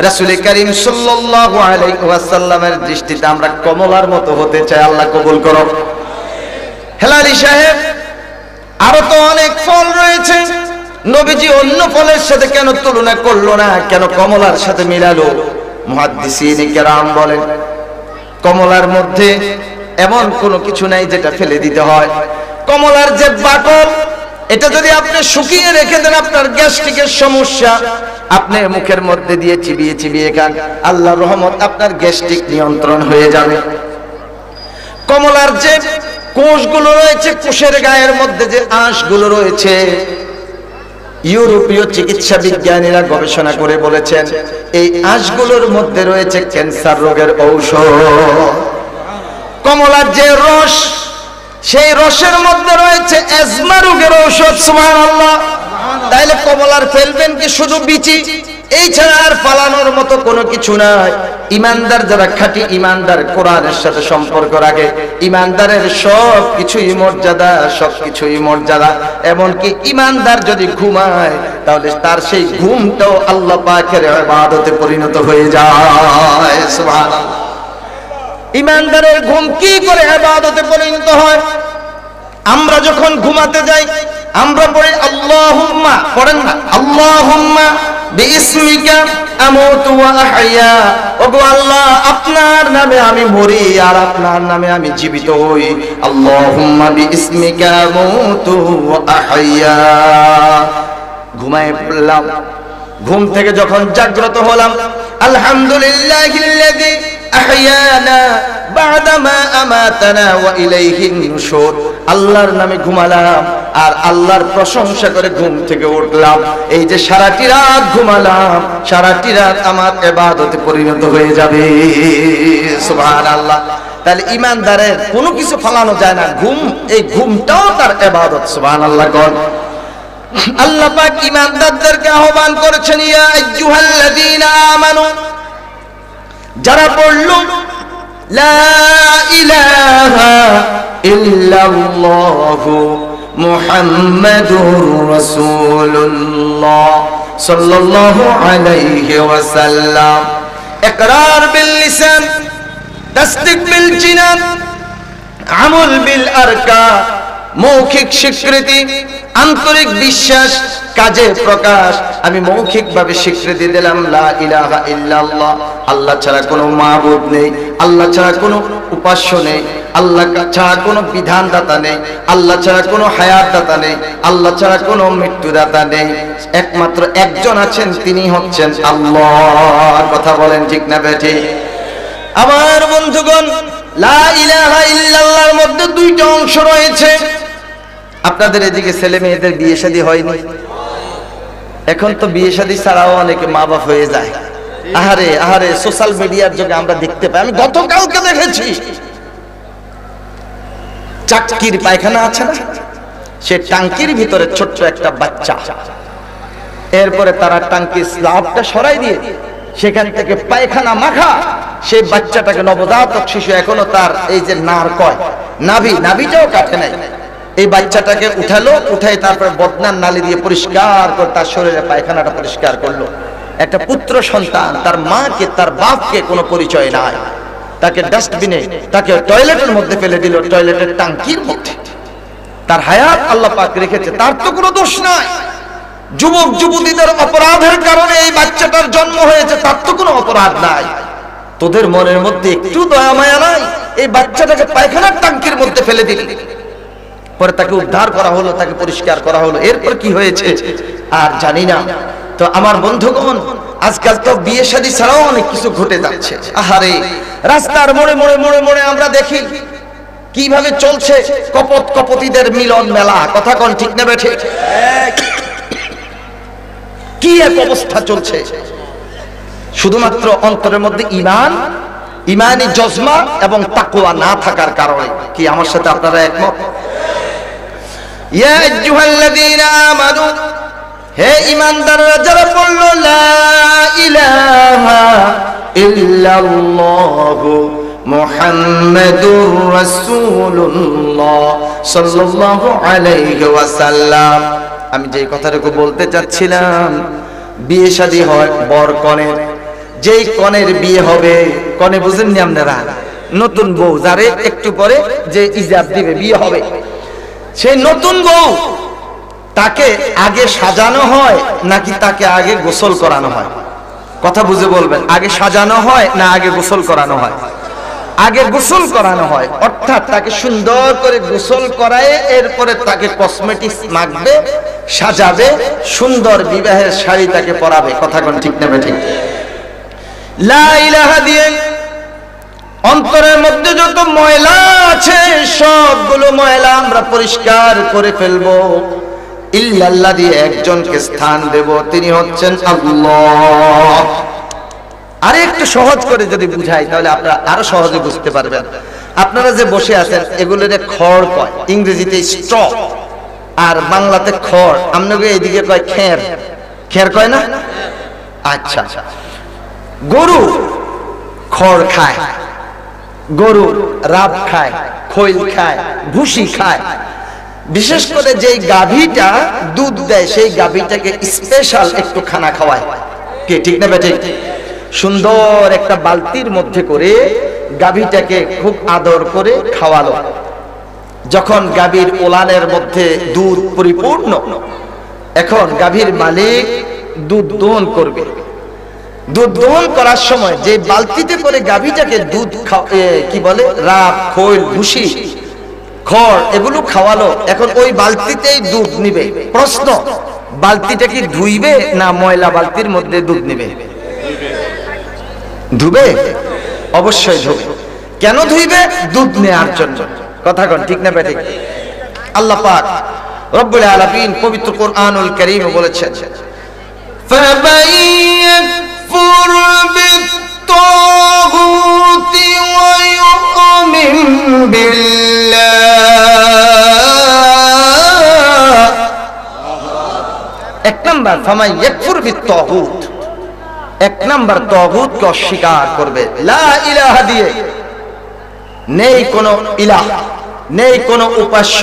রাসূল করিম সাল্লাল্লাহু আলাইহি ওয়াসাল্লামের দৃষ্টিতে আমরা কমলার মতো হতে চাই। আল্লাহ কবুল করো। হেলালি সাহেব, আরো তো অনেক ফল রয়েছে, নবীজি অন্য ফলের সাথে কেন তুলনা করলো না, কেন কমলার সাথে মিলালো? মুহাদ্দিসিন কেরাম বলেন, কমলার মধ্যে এমন কোনো কিছু নাই যেটা ফেলে দিতে হয়। কমলার যে বাকল, এটা যদি আপনি শুকিয়ে রেখে দেন, আপনার গ্যাস্ট্রিকের সমস্যা, আপনি মুখের মধ্যে দিয়ে চিবিয়ে চিবিয়ে খান, আল্লাহর রহমত আপনার গ্যাস্ট্রিক নিয়ন্ত্রণ হয়ে যাবে। কমলার যে কোষগুলো রয়েছে, কোষের গায়ের মধ্যে যে আঁশগুলো রয়েছে, ইউরোপীয় চিকিৎসা বিজ্ঞানীরা গবেষণা করে বলেছেন এই আঁশগুলোর মধ্যে রয়েছে ক্যান্সার রোগের ঔষধ। কমলার যে রস, সেই রসের মধ্যে রয়েছে অ্যাজমা রোগের ঔষধ। সুবহানাল্লাহ। তাইলে কমলার ফেলবেন কি শুধু বিচি? এই ছাড়া আর পালানোর মতো কোনো কিছু নাই। ঈমানদার যারা খাঁটি ঈমানদার, কোরআনের সাথে সম্পর্ক রাখে, ঈমানদারের সব কিছুই মর্যাদা, সব কিছুই মর্যাদা। এমনকি ঈমানদার যদি ঘুমায়, তাহলে তার সেই ঘুমটাও আল্লাহ পাকের ইবাদতে পরিণত হয়ে যায়। সুবহানাল্লাহ। ঈমানদারের ঘুম কি করে ইবাদতে পরিণত হয়? আমরা যখন ঘুমাতে যাই, আমরা পড়ি আল্লাহুম্মা, পড়েন না? আল্লাহুম্মা বিইসমিকা আমুতু ওয়া আহইয়া। ওগো আল্লাহ, আপনার নামে আমি মরি আর আপনার নামে আমি জীবিত হই। আল্লাহুম্মা বিইসমিকা আমুতু ওয়া আহইয়া। ঘুমায় পড়লাম, ঘুম থেকে যখন জাগ্রত হলাম, আলহামদুলিল্লাহিল্লাযী আহইয়ানা বা'দামা আমাতানা ওয়া ইলাইহিন নুশুর। আল্লাহর নামে ঘুমালাম আর আল্লাহর প্রশংসা করে ঘুম থেকে উঠলাম। এই যে সারাটি রাত ঘুমালাম, সারাটি রাত আমার ইবাদতে পরিণত হয়ে যাবে। সুবহানাল্লাহ। তাহলে ঈমানদারের কোনো কিছু ফালানো যায় না, ঘুম, এই ঘুমটাও তার ইবাদত। সুবহানাল্লাহ। কোন আল্লাহ পাক ঈমানদারদেরকে আহ্বান করেছেন, ইয়া আইয়ুহাল্লাযীনা আমানু, যারা পড়ল লা ইলাহা ইল্লাল্লাহু মুহাম্মাদুর রাসূলুল্লাহ সাল্লাল্লাহু আলাইহি ওয়াসাল্লাম, ইকরার বিল লিসান, তাসদীক বিল জিনান, আমল বিল আরকান, মৌখিক স্বীকৃতি, আন্তরিক বিশ্বাস, কাজে প্রকাশ। আমি মৌখিকভাবে স্বীকৃতি দিলাম লা ইলাহা ইল্লাল্লাহ, আল্লাহ ছাড়া কোনো মাবুদ নেই, আল্লাহ ছাড়া কোনো উপাস্য নেই, আল্লাহ ছাড়া কোনো বিধানদাতা নেই, আল্লাহ ছাড়া কোনো হায়াতদাতা নেই, আল্লাহ ছাড়া কোনো মৃত্যুদাতা নেই। একমাত্র একজন আছেন, তিনি হচ্ছেন আল্লাহ। কথা বলেন ঠিক না বেঠিক? আমার বন্ধুগণ, লা ইলাহা ইল্লাল্লাহর মধ্যে দুইটা অংশ রয়েছে। আপনাদের এদিকে ছেলে মেয়েদের বিয়ে শাদী হয়নি? এখন তো বিয়ে শাদী ছাড়াও অনেকে মা বাপ হয়ে যায়। আহারে আহারে, সোশ্যাল মিডিয়ার যুগে আমরা দেখতে পাই। আমি গতকালকে দেখেছি, চাক্কির পায়খানা আছে না, সে টাঙ্কির ভিতরে ছোট্ট একটা বাচ্চা, এরপরে তারা টাঙ্কির স্ল্যাবটা সরাই দিয়ে সেখান থেকে পায়খানা মাখা সেই বাচ্চাটাকে, নবজাতক শিশু, এখনো তার এই যে নার কয়, নাভিটাও কাটে নাই, এই বাচ্চাটাকে উঠালো, উঠাই তারপর বদনার নালি দিয়ে পরিষ্কার করে তার শরীরে পায়খানাটা পরিষ্কার করলো। একটা পুত্র সন্তান, তার মাকে তার বাপকে কোনো পরিচয় নাই, তাকে ডাস্টবিনে, তাকে টয়লেটের মধ্যে ফেলে দিল, টয়লেটের টাঙ্কির মধ্যে। তার হায়াত আল্লাহ পাক রেখেছে, তার তো কোনো দোষ নাই। যুবক যুবতীদের অপরাধের কারণে এই বাচ্চাটার জন্ম হয়েছে, তার তো কোনো অপরাধ নাই। তোদের মনের মধ্যে একটু দয়া মায়া নাই? এই বাচ্চাটাকে পায়খানার টাঙ্কির মধ্যে ফেলে দিলি, পরে তাকে উদ্ধার করা হলো, তাকে পরিষ্কার করা হলো, এরপর কি হয়েছে আর জানি না। তো আমার বন্ধুগণ, আজকাল তো বিয়ে শাদী ছাড়াও অনেক কিছু ঘটে যাচ্ছে। আহারে, রাস্তার মোড়ে মোড়ে মোড়ে মোড়ে আমরা দেখি কিভাবে চলছে কপট কপতিদের মিলন মেলা। কথা কোন ঠিক না বেঠে? কি এক অবস্থা চলছে, শুধুমাত্র অন্তরের মধ্যে ইমানি জজমা এবং তাকওয়া না থাকার কারণে। কি আমার সাথে আপনারা একমত? ইয়া আইয়ুহাল্লাযীনা আমানু, হে ঈমানদাররা যারা পড়ল লা ইলাহা ইল্লাল্লাহু মুহাম্মাদুর রাসূলুল্লাহ সাল্লাল্লাহু আলাইহি ওয়াসাল্লাম। আমি যে কথাটুকু বলতে চাচ্ছিলাম, বিয়ে শাদী হয় বর কনের, যেই কনের বিয়ে হবে, কনে বুঝেননি আপনারা? নতুন বউ যারে একটু পরে যে ইজাব দিবে, বিয়ে হবে, সেই নতুন বউ তাকে আগে সাজানো হয় নাকি তাকে আগে গোসল করানো হয়? কথা বুঝে বলবেন, আগে সাজানো হয় না আগে গোসল করানো হয়? আগে গোসল করানো হয়, অর্থাৎ তাকে সুন্দর করে গোসল করায়, এরপরে তাকে কসমেটিক্স মাখবে, সাজাবে, সুন্দর বিবাহের শাড়ি তাকে পরাবে। কথা কোন ঠিক না ঠিক? লা ইলাহা দিয়ে অন্তরের মধ্যে যত ময়লা আছে সবগুলো ময়লা আমরা পরিষ্কার করে ফেলবো। ইল্লাল্লাহ দিয়ে একজনকে স্থান দেব, তিনি হচ্ছেন আল্লাহ। আরে একটু সহজ করে যদি বুঝাই তাহলে আপনারা আরো সহজে বুঝতে পারবেন। আপনারা যে বসে আছেন এগুলোরে খড় কয়, ইংরেজিতে স্ট্র, আর বাংলাতে খড়। আপনাকে এইদিকে কয় খের, খের কয় না? আচ্ছা, গরু খড় খায়, গরু রাব খায়, খৈল খায়, ভুসি খায়। বিশেষ করে যেই গাভীটা দুধ দেয় সেই গাভীটাকে স্পেশাল একটু খানা খাওয়ায়। কে ঠিক না বেঠিক? সুন্দর একটা বালতির মধ্যে করে গাভীটাকে খুব আদর করে খাওয়ালো। যখন গাভীর ওলানের মধ্যে দুধ পরিপূর্ণ, এখন গাভীর মালিক দুধ দোহন করবে। দুধ দোহন করার সময় যে বালতিতে করে গাভীটাকে দুধ কি বলে, রাব, খৈল, ভুসি, খড় এগুলো খাওয়ালো, এখন ওই বালতিতেই দুধ নিবে। প্রশ্ন, বালতিটা কি ধুইবে না ময়লা বালতির মধ্যে দুধ নিবে? ধুবে, অবশ্যই ধুবে। কেন ধুইবে? দুধ নেয়ার জন্য। কথা কোন ঠিক না ঠিক? আল্লাহ পাক রব্বুল আলামিন পবিত্র কোরআনুল কারীমে বলেছেন, فمن يكفر بالطاغوت ويؤمن بالله। এক নাম্বার ফামান ইয়াকফুর বিত-তাগুত, এক নাম্বার তাগুতকে অস্বীকার করবে। লা ইলাহা দিয়ে নেই কোনো ইলাহ, নেই কোনো উপাস্য,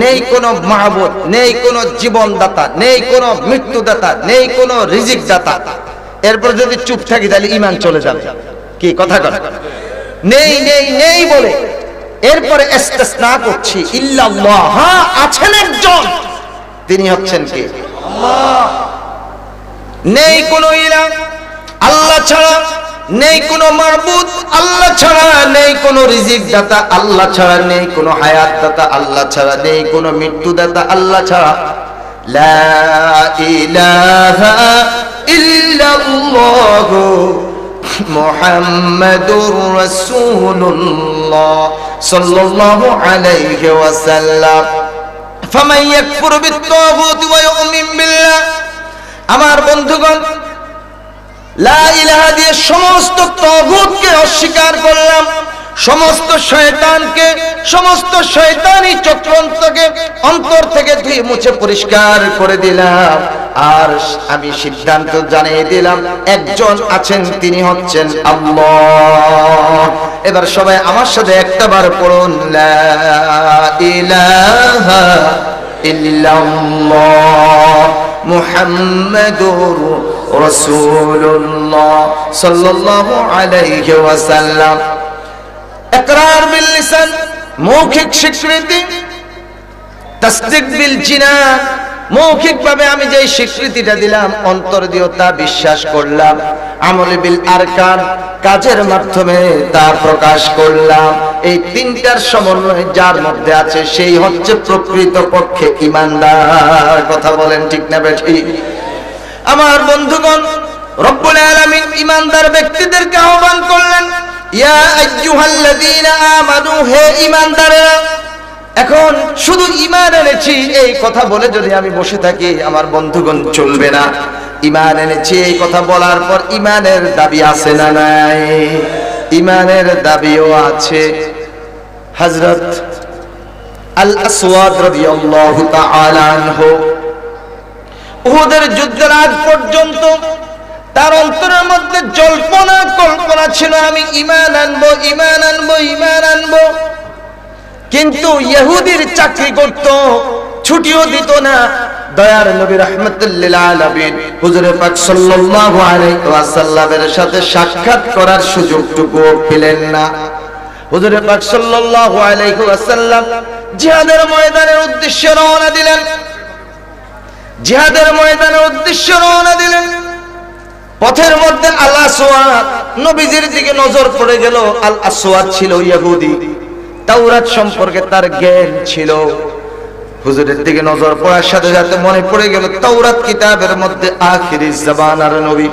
নেই কোনো মাহবুদ, নেই কোনো জীবনদাতা, নেই কোনো মৃত্যুদাতা, নেই কোনো রিজিক দাতা। এরপর যদি চুপ থাকি তাহলে ঈমান চলে যাবে। কি কথা কর? নেই নেই নেই বলে এরপরে ইস্তিসনা করছি, ইল্লাল্লাহ, হ্যাঁ আছেন একজন, তিনি হচ্ছেন কে? আল্লাহ। নেই কোনো ইলাহ আল্লাহ ছাড়া, নেই কোনো মাবুদ আল্লাহ ছাড়া, নেই কোনো রিজিক দাতা আল্লাহ ছাড়া, নেই কোনো হায়াত দাতা আল্লাহ ছাড়া, নেই কোনো মৃত্যু দাতা আল্লাহ ছাড়া। লা ইলাহা ইল্লাল্লাহু মুহাম্মাদুর রাসূলুল্লাহ সাল্লাল্লাহু আলাইহি ওয়াসাল্লাম। ফামান ইয়াকফুর বিত-তাগুত ওয়া ইউমিন বিল্লাহ। আমার বন্ধুগণ, লা ইলাহা দিয়ে সমস্ত তাগুতকে অস্বীকার করলাম, সমস্ত শয়তানকে, সমস্ত শয়তানি চক্রান্তকে অন্তর থেকে ধুয়ে মুছে পরিষ্কার করে দিলাম। আর আমি সিদ্ধান্ত জানিয়ে দিলাম, একজন আছেন, তিনি হচ্ছেন আল্লাহ। এবার সবাই আমার সাথে একটাবার পড়ুন, লা ইলাহা ইল্লাল্লাহ মুহাম্মাদুর রাসূলুল্লাহ সাল্লাল্লাহু আলাইহি ওয়াসাল্লাম। ইকরার বিল লিসান, মৌখিক স্বীকৃতি, তাসদীক বিল জিনান, মৌখিকভাবে আমি যেই স্বীকৃতিটা দিলাম অন্তর দিয়ে তা বিশ্বাস করলাম, আমল বিল আরকান, কাজের মাধ্যমে তা প্রকাশ করলাম। এই তিনটার সমন্বয় যার মধ্যে আছে সেই হচ্ছে প্রকৃত পক্ষে ঈমানদার। কথা বলেন ঠিক না বেঠিক? আমার বন্ধুগণ, রব্বুল আলামিন ঈমানদার ব্যক্তিদেরকে আহ্বান করলেন, ইয়া আইয়ুহাল্লাযীনা আমানু, হে ঈমানদারেরা। এখন শুধু ঈমান এনেছি এই কথা বলে যদি আমি বসে থাকি আমার বন্ধুগণ চলবে না। ঈমান এনেছি এই কথা বলার পর ঈমানের দাবি আছে না নাই? ঈমানের দাবিও আছে। হযরত আল আসওয়াদ রাদিয়াল্লাহু তাআলা আনহু উহুদের যুদ্ধের আগ পর্যন্ত তার অন্তরের মধ্যে জল্পনা কল্পনা ছিল, আমি ঈমান আনবো, ঈমান আনবো, ঈমান আনবো। কিন্তু ইহুদির চাকরি করত, ছুটিও দিত না। দয়ার নবী রাহমাতুল লিল আলামিন হুজুর পাক সাল্লাল্লাহু আলাইহি ওয়াসাল্লামের সাথে সাক্ষাৎ করার সুযোগটুকু পেলেন না। হুজুর পাক সাল্লাল্লাহু আলাইহি ওয়াসাল্লাম জিহাদের ময়দানের উদ্দেশ্যে রওনা দিলেন। জিহাদের ময়দানের উদ্দেশ্যে রওনা দিলেন। পথের মধ্যে আল আসওয়াদ, নবীজির দিকে নজর পড়ে গেল। আল আসওয়াদ ছিল ইহুদি, তাওরাত সম্পর্কে তার জ্ঞান ছিল। হুজুরের দিকে নজর পড়ার সাথে সাথে মনে পড়ে গেল তাওরাত কিতাবের মধ্যে আখিরি জামানার নবী,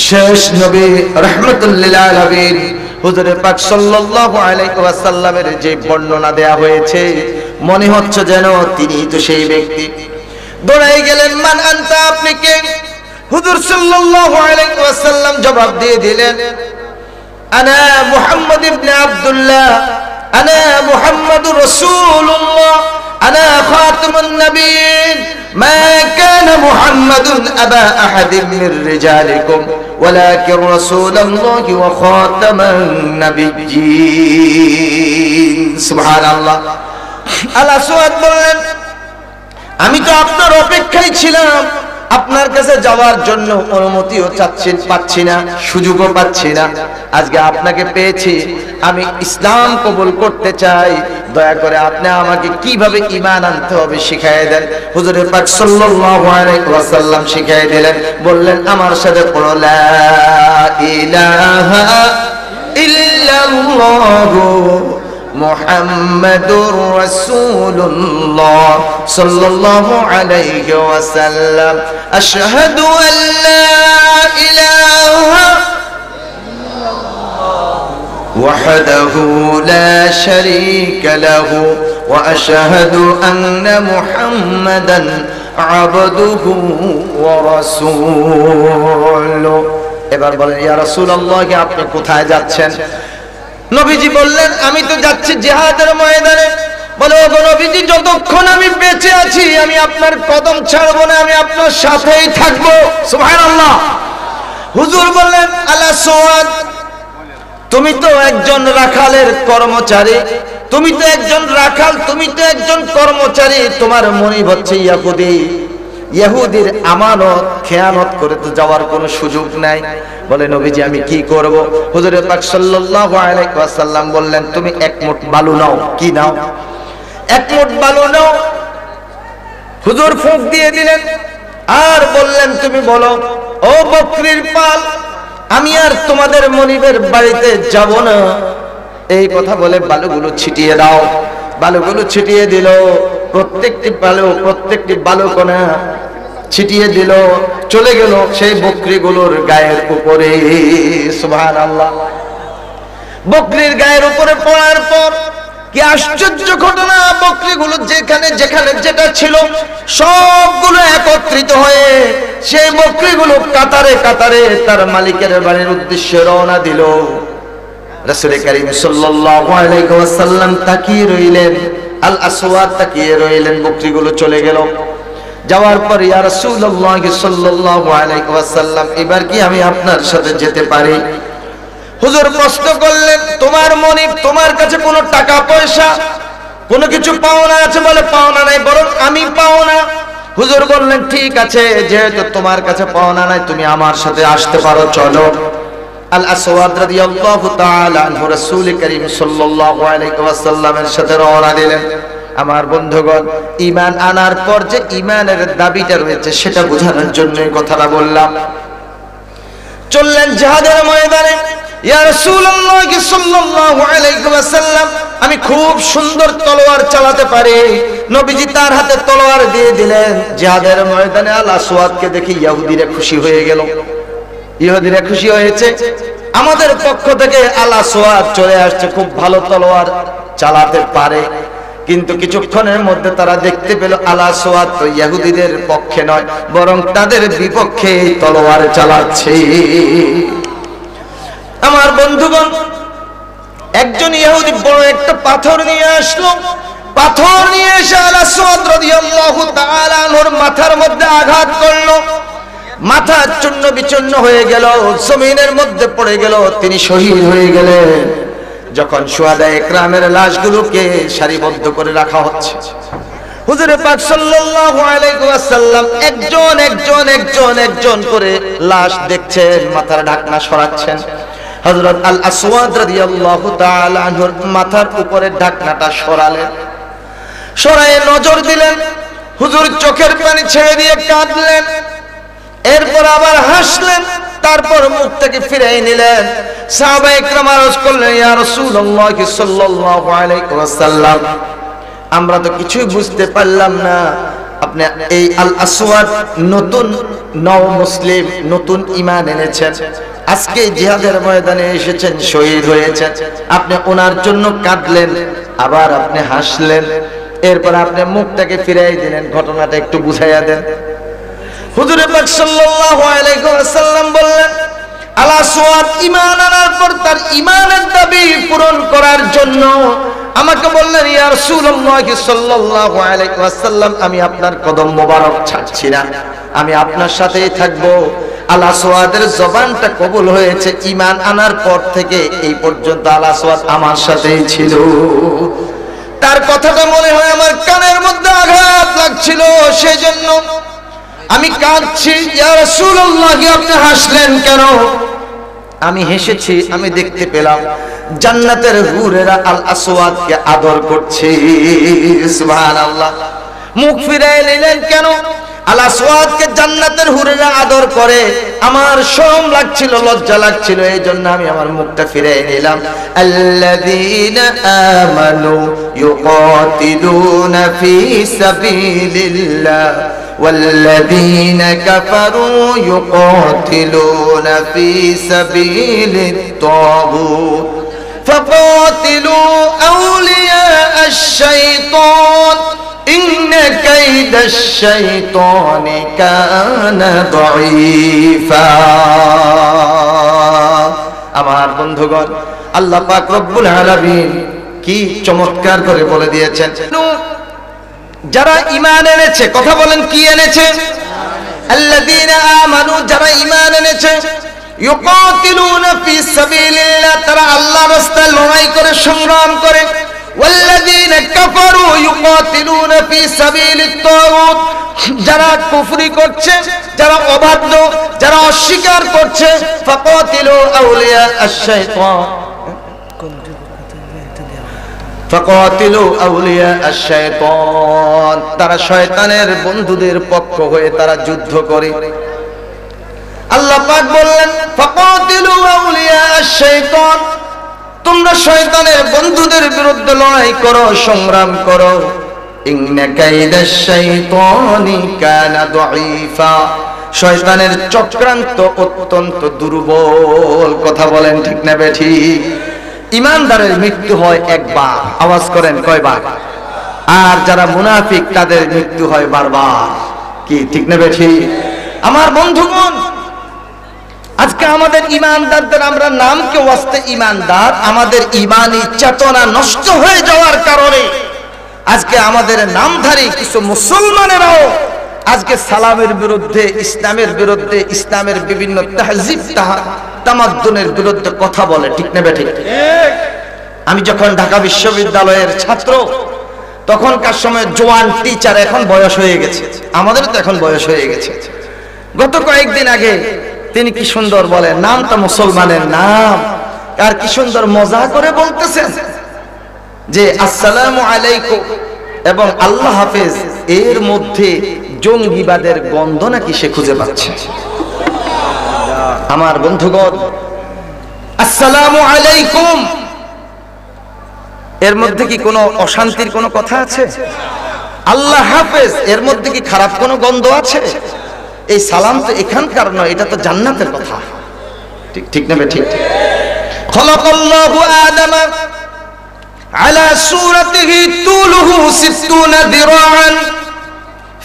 শেষ নবী রাহমাতুল লিল আলামিন হুজুর পাক সাল্লাল্লাহু আলাইহি ওয়াসাল্লামের যে বর্ণনা দেয়া হয়েছে, মনে হচ্ছে যেন তিনি তো সেই ব্যক্তি। দৌড়াই গেলেন, মান আনতা, আপনি কে? হুজুর সাল্লাল্লাহু আলাইহি ওয়াসাল্লাম জবাব দিয়ে দিলেন, আনা মুহাম্মদ ইবনে আব্দুল্লাহ, আনা মুহাম্মাদুর রাসূলুল্লাহ, আনা খাতামুন নবিয়্যিন, মা কানা মুহাম্মাদুন আবা আহাদিন মির রিজালিকুম ওয়ালাকিন রাসূলুল্লাহি ওয়া খাতামান নবিয়্যিন। সুবহানাল্লাহ। আল আসওয়াদ বললেন, আমি তো আপনার অপেক্ষায় ছিলাম, আপনার কাছে যাওয়ার জন্য অনুমতিও পাচ্ছি না, সুযোগও পাচ্ছি না। আজকে আপনাকে পেয়েছি, আমি ইসলাম কবুল করতে চাই। দয়া করে আপনি আমাকে কিভাবে ঈমান আনতে হবে শিখিয়ে দেন। হুজুর পাক সাল্লাল্লাহু আলাইহি ওয়াসাল্লাম শিখিয়ে দিলেন, বললেন, আমার সাথে পড়ো, লা ইলাহা ইল্লাল্লাহু মুহাম্মাদুর রাসূলুল্লাহ সাল্লাল্লাহু আলাইহি ওয়াসাল্লাম, আশহাদু আল লা ইলাহা وحده لا شريك له وأشهد أن محمدا عبده ورسوله এবার বলেন ইয়া রাসূলুল্লাহ আপনি কোথায় যাচ্ছেন নবীজি বললেন আমি তো যাচ্ছি জিহাদের ময়দানে বলে ওগো নবীজি যতক্ষণ আমি বেঁচে আছি আমি আপনার কদম ছাড়বো না আমি আপনার সাথেই থাকবো সুবহানাল্লাহ হুজুর বললেন আলা সুয়াদ তুমি তো একজন রাখালের কর্মচারী তুমি তো একজন রাখাল তুমি তো একজন কর্মচারী তোমার মনিব হচ্ছে ইহুদি ইহুদির আমানত খেয়ানত করে তো যাওয়ার কোনো সুযোগ নাই বলে নবীজি আমি কি করব হুজুর পাক সাল্লাল্লাহু আলাইহি ওয়াসাল্লাম বললেন তুমি এক মুঠ বালু নাও কি নাও এক মুঠ বালু নাও হুজুর ফুঁক দিয়ে দিলেন আর বললেন তুমি বলো ও বকরির পাল আমি আর তোমাদের মনিবের বাড়িতে যাব না এই কথা বলে বালুগুলো ছিটিয়ে দাও বালুগুলো ছিটিয়ে দিল প্রত্যেকটি বালু কোনা ছিটিয়ে দিল চলে গেল সেই বকরিগুলোর গায়ের উপরে সুবহানাল্লাহ বকরির গায়ের উপরে পড়ার পর কি আশ্চর্য ঘটনা বকরিগুলো যেখানে যেখানে যেটা ছিল সবগুলো একত্রিত হয়ে সেই বকরিগুলো কাতারে কাতারে তার মালিকের বাড়ির উদ্দেশ্যে রওনা দিল রাসূল করিম সাল্লাল্লাহু আলাইহি ওয়াসাল্লাম তাকিয়ে রইলেন আল আসওয়াদ তাকিয়ে রইলেন বকরিগুলো চলে গেল যাওয়ার পর ইয়া রাসূলুল্লাহ সাল্লাল্লাহু আলাইহি ওয়াসাল্লাম এবার কি আমি আপনার সাথে যেতে পারি হুজুর প্রশ্ন করলেন তোমার মনিব তোমার কাছে কোনো টাকা পয়সা কোনো কিছু পাওনা আছে বলে পাওনা নাই বরং আমি পাওনা হুজুর বললেন ঠিক আছে যেহেতু তোমার কাছে পাওনা নাই তুমি আমার সাথে আসতে পারো চলো আল আসওয়াদ রাদিয়াল্লাহু তাআলা আনহু রাসূল করিম সাল্লাল্লাহু আলাইহি ওয়াসাল্লামের সাথে রওনা দিলেন আমার বন্ধুগণ ঈমান আনার পর যে ঈমানের দাবিটা রয়েছে সেটা বোঝানোর জন্য এই কথাটা বললাম চললেন জিহাদের ময়দানে ইয়া রাসূলুল্লাহ সাল্লাল্লাহু আলাইহি ওয়াসাল্লাম আমি খুব সুন্দর তলোয়ার চালাতে পারি নবীজি তার হাতে তলোয়ার দিয়ে দিলেন জিহাদের ময়দানে আল আসওয়াদকে দেখে ইহুদিরা খুশি হয়ে গেল ইহুদিরা খুশি হয়েছে আমাদের পক্ষ থেকে আল আসওয়াদ চলে আসছে খুব ভালো তলোয়ার চালাতে পারে কিন্তু কিছুক্ষণের মধ্যে তারা দেখতে পেল আল আসওয়াদ তো ইহুদিদের পক্ষে নয় বরং তাদের বিপক্ষে তলোয়ার চালাচ্ছে আমার বন্ধুগণ একজন ইহুদি বড় একটা পাথর নিয়ে আসলো পাথর নিয়ে এসে আল আসওয়াদ রাদিয়াল্লাহু তাআলা আনহুর মাথার মধ্যে আঘাত করলো মাথা চূর্ণ বিচূর্ণ হয়ে গেল জমিনের মধ্যে পড়ে গেল তিনি শহীদ হয়ে গেলেন যখন শুহাদায়ে ইকরামের লাশগুলোকে সারিবদ্ধ করে রাখা হচ্ছে হুজুর পাক সাল্লাল্লাহু আলাইহি ওয়াসাল্লাম একজন করে লাশ দেখছেন মাথার ঢাকনা সরাচ্ছেন হযরত আল আসওয়াদ রাদিয়াল্লাহু তাআলা আনহুর মাথার উপরে ঢাকনাটা সরালেন সরায়ে নজর দিলেন হুজুর চোখের পানি ছেড়ে দিয়ে কাঁদলেন এরপর আবার হাসলেন তারপর মুখটাকে ফিরিয়ে নিলেন সাহাবায়ে ইকরাম আরজ করলেন ইয়া রাসূলুল্লাহ সাল্লাল্লাহু আলাইহি ওয়াসাল্লাম আমরা তো কিছুই বুঝতে পারলাম না আপনি এই আল আসওয়াদ নতুন নও মুসলিম নতুন ঈমান এনেছেন আজকে জিহাদের ময়দানে এসেছেন শহীদ হয়েছেন আপনি ওনার জন্য কাঁদলেন আবার আপনি হাসলেন এরপর আপনি মুখটাকে ফিরিয়ে দিলেন ঘটনাটা একটু বুঝাইয়া দেন হুজুর পাক সাল্লাল্লাহু আলাইহি ওয়াসাল্লাম বললেন আল আসওয়াদ ঈমান আনার পর তার ঈমানের দাবি পূরণ করার জন্য আমাকে বললেন ইয়া রাসূলুল্লাহ সাল্লাল্লাহু আলাইহি ওয়াসাল্লাম আমি আপনার কদম মোবারক ছাড়ছি না আমি আপনার সাথেই থাকব আল আসওয়াদের জবানটা কবুল হয়েছে ঈমান আনার পর থেকে এই পর্যন্ত আল আসওয়াদ আমার সাথেই ছিল তার কথাটা মনে হয় আমার কানের মধ্যে আঘাত লাগছিল সেজন্য আমি কাঁদছি ইয়া রাসূলুল্লাহ আপনি হাসলেন কেন আমি হেসেছি আমি দেখতে পেলাম জান্নাতের হুরেরা আল আসওয়াদকে আদর করছে সুবহানাল্লাহ মুখ ফিরিয়ে নিলেন কেন আল আসওয়াদকে জান্নাতের হুরেরা আদর করে আমার শরম লাগছিল লজ্জা লাগছিল এইজন্য আমি আমার মুখটা ফিরিয়ে নিলাম আল্লাযীনা আমানু ইউকাতিলুনা ফি সাবিলিল্লাহ والذين كفروا يقاتلون في سبيل الطاغوت فقاتلوا أولياء الشيطان إن كيد الشيطان كان ضعيفا আমার বন্ধুগণ আল্লাহ পাক রব্বুল আলামিন কি চমৎকার করে বলে দিয়েছেন যারা ঈমান এনেছে কথা বলেন কি এনেছে আল্লাযীনা আমানু যারা ঈমান এনেছে ইউকাতিলুনা ফি সাবিলিল্লাহ তারা আল্লাহর রাস্তায় লড়াই করে সংগ্রাম করে ওয়াল্লাযীনা কাফারু ইউকাতিলুনা ফি সাবিলিত তাগুত যারা কুফরি করছে যারা অবাধ্য যারা অস্বীকার করছে ফাকাতিলু আউলিয়া আশ-শাইতান ফাকাতিলু আউলিয়া আশ-শাইতান তারা শয়তানের বন্ধুদের পক্ষ হয়ে তারা যুদ্ধ করে আল্লাহ পাক বললেন ফাকাতিলু আউলিয়া আশ-শাইতান তোমরা শয়তানের বন্ধুদের বিরুদ্ধে লড়াই করো সংগ্রাম করো ইন্না কাইদাশ শাইতানি কানা দাঈফা শয়তানের চক্রান্ত অত্যন্ত দুর্বল কথা বলেন ঠিক না বেঠিক ঈমানদারের মৃত্যু হয় একবার আওয়াজ করেন কয়বার আর যারা মুনাফিক তাদের মৃত্যু হয় বারবার কি ঠিক না বেঠিক আমার বন্ধুগণ আজকে আমাদের ঈমানদারদের আমরা নামকে ওয়াস্তে ঈমানদার আমাদের ঈমানি চেতনা নষ্ট হয়ে যাওয়ার কারণে আজকে আমাদের নামধারী কিছু মুসলমানেরাও আজকে সালামের বিরুদ্ধে ইসলামের বিভিন্ন তাহজিব তামাদ্দুনের বিরুদ্ধে কথা বলে ঠিক না বেঠিক আমি যখন ঢাকা বিশ্ববিদ্যালয়ের ছাত্র তখনকার সময় জোয়ান টিচার এখন বয়স হয়ে গেছে আমাদের তো এখন বয়স হয়ে গেছে গত কয়েকদিন আগে তিনি কি সুন্দর বলেন নামটা মুসলমানের নাম আর কি সুন্দর মজা করে বলতেছেন যে আসসালামু আলাইকুম এবং আল্লাহ হাফেজ এর মধ্যে জঙ্গিবাদের গন্ধ নাকি সে খুঁজে পাচ্ছে আমার বন্ধুগণ আসসালামু আলাইকুম এর মধ্যে কি কোনো অশান্তির কোনো কথা আছে আল্লাহ হাফেজ এর মধ্যে কি খারাপ কোনো গন্ধ আছে এই সালাম তো এখানকার নয় এটা তো জান্নাতের কথা ঠিক ঠিক না ঠিক খলাকাল্লাহু আদামা আলা সূরাতিহি তুলুহু 60 দিরাআন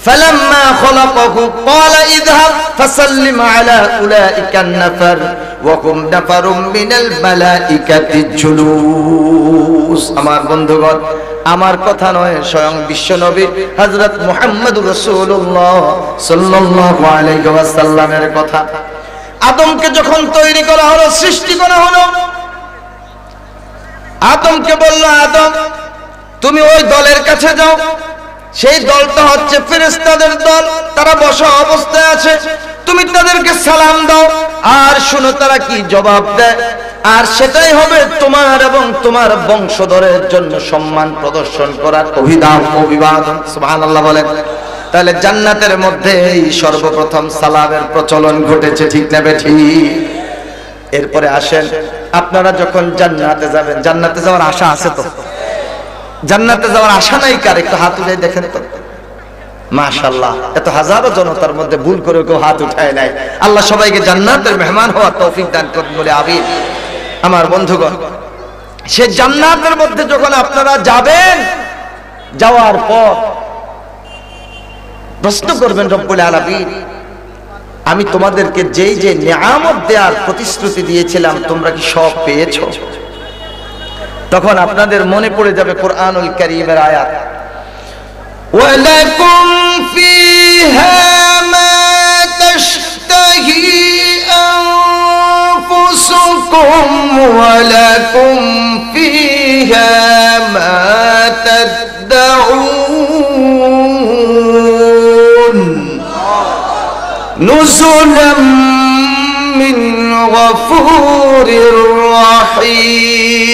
فلما خلقه قال اذهب فسلم على اولئك النفر وهم نفر من الملائكه الجلوس আমার বন্ধুগণ আমার কথা নয় স্বয়ং বিশ্বনবী হযরত মুহাম্মদুর রাসূলুল্লাহ সাল্লাল্লাহু আলাইহি ওয়াসাল্লামের কথা আদমকে যখন তৈরি করা হলো সৃষ্টি করা হলো আদমকে বলল আদম তুমি ওই দলের কাছে যাও সেই দলটা হচ্ছে ফেরেশতাদের দল তারা বসা অবস্থায় আছে তুমি তাদেরকে সালাম দাও আর শুনো তারা কি জবাব দেয় আর সেটাই হবে তোমার এবং তোমার বংশধরের জন্য সম্মান প্রদর্শন করার অভিবাদন সুবহানাল্লাহ বলেন তাহলে জান্নাতের মধ্যে এই সর্বপ্রথম সালামের প্রচলন ঘটেছে ঠিক না বেঠিক এরপরে আসেন আপনারা যখন জান্নাতে যাবেন জান্নাতে যাওয়ার আশা আছে তো জান্নাতে যাওয়ার আশা নাই কার একটু হাত উঠাই দেখেন তো মাশাআল্লাহ এত হাজারো জনতার মধ্যে ভুল করে কেউ হাত উঠায় নাই আল্লাহ সবাইকে জান্নাতের মেহমান হওয়ার তৌফিক দান করুন বলে আমিন আমার বন্ধুগণ সে জান্নাতের মধ্যে যখন আপনারা যাবেন যাওয়ার পর প্রশ্ন করবেন রব্বুল আলামিন আমি তোমাদেরকে যেই যে নিয়ামত দেওয়ার প্রতিশ্রুতি দিয়েছিলাম তোমরা কি সব পেয়েছো তখন আপনাদের মনে পড়ে যাবে কোরআনুল কারীমের আয়াত ওয়ালাকুম ফিহা মা তাশতাহি আনফুসুকুম ওয়ালাকুম ফিহা মা তাদউন নুজুলাম মিন গফুরির রহিম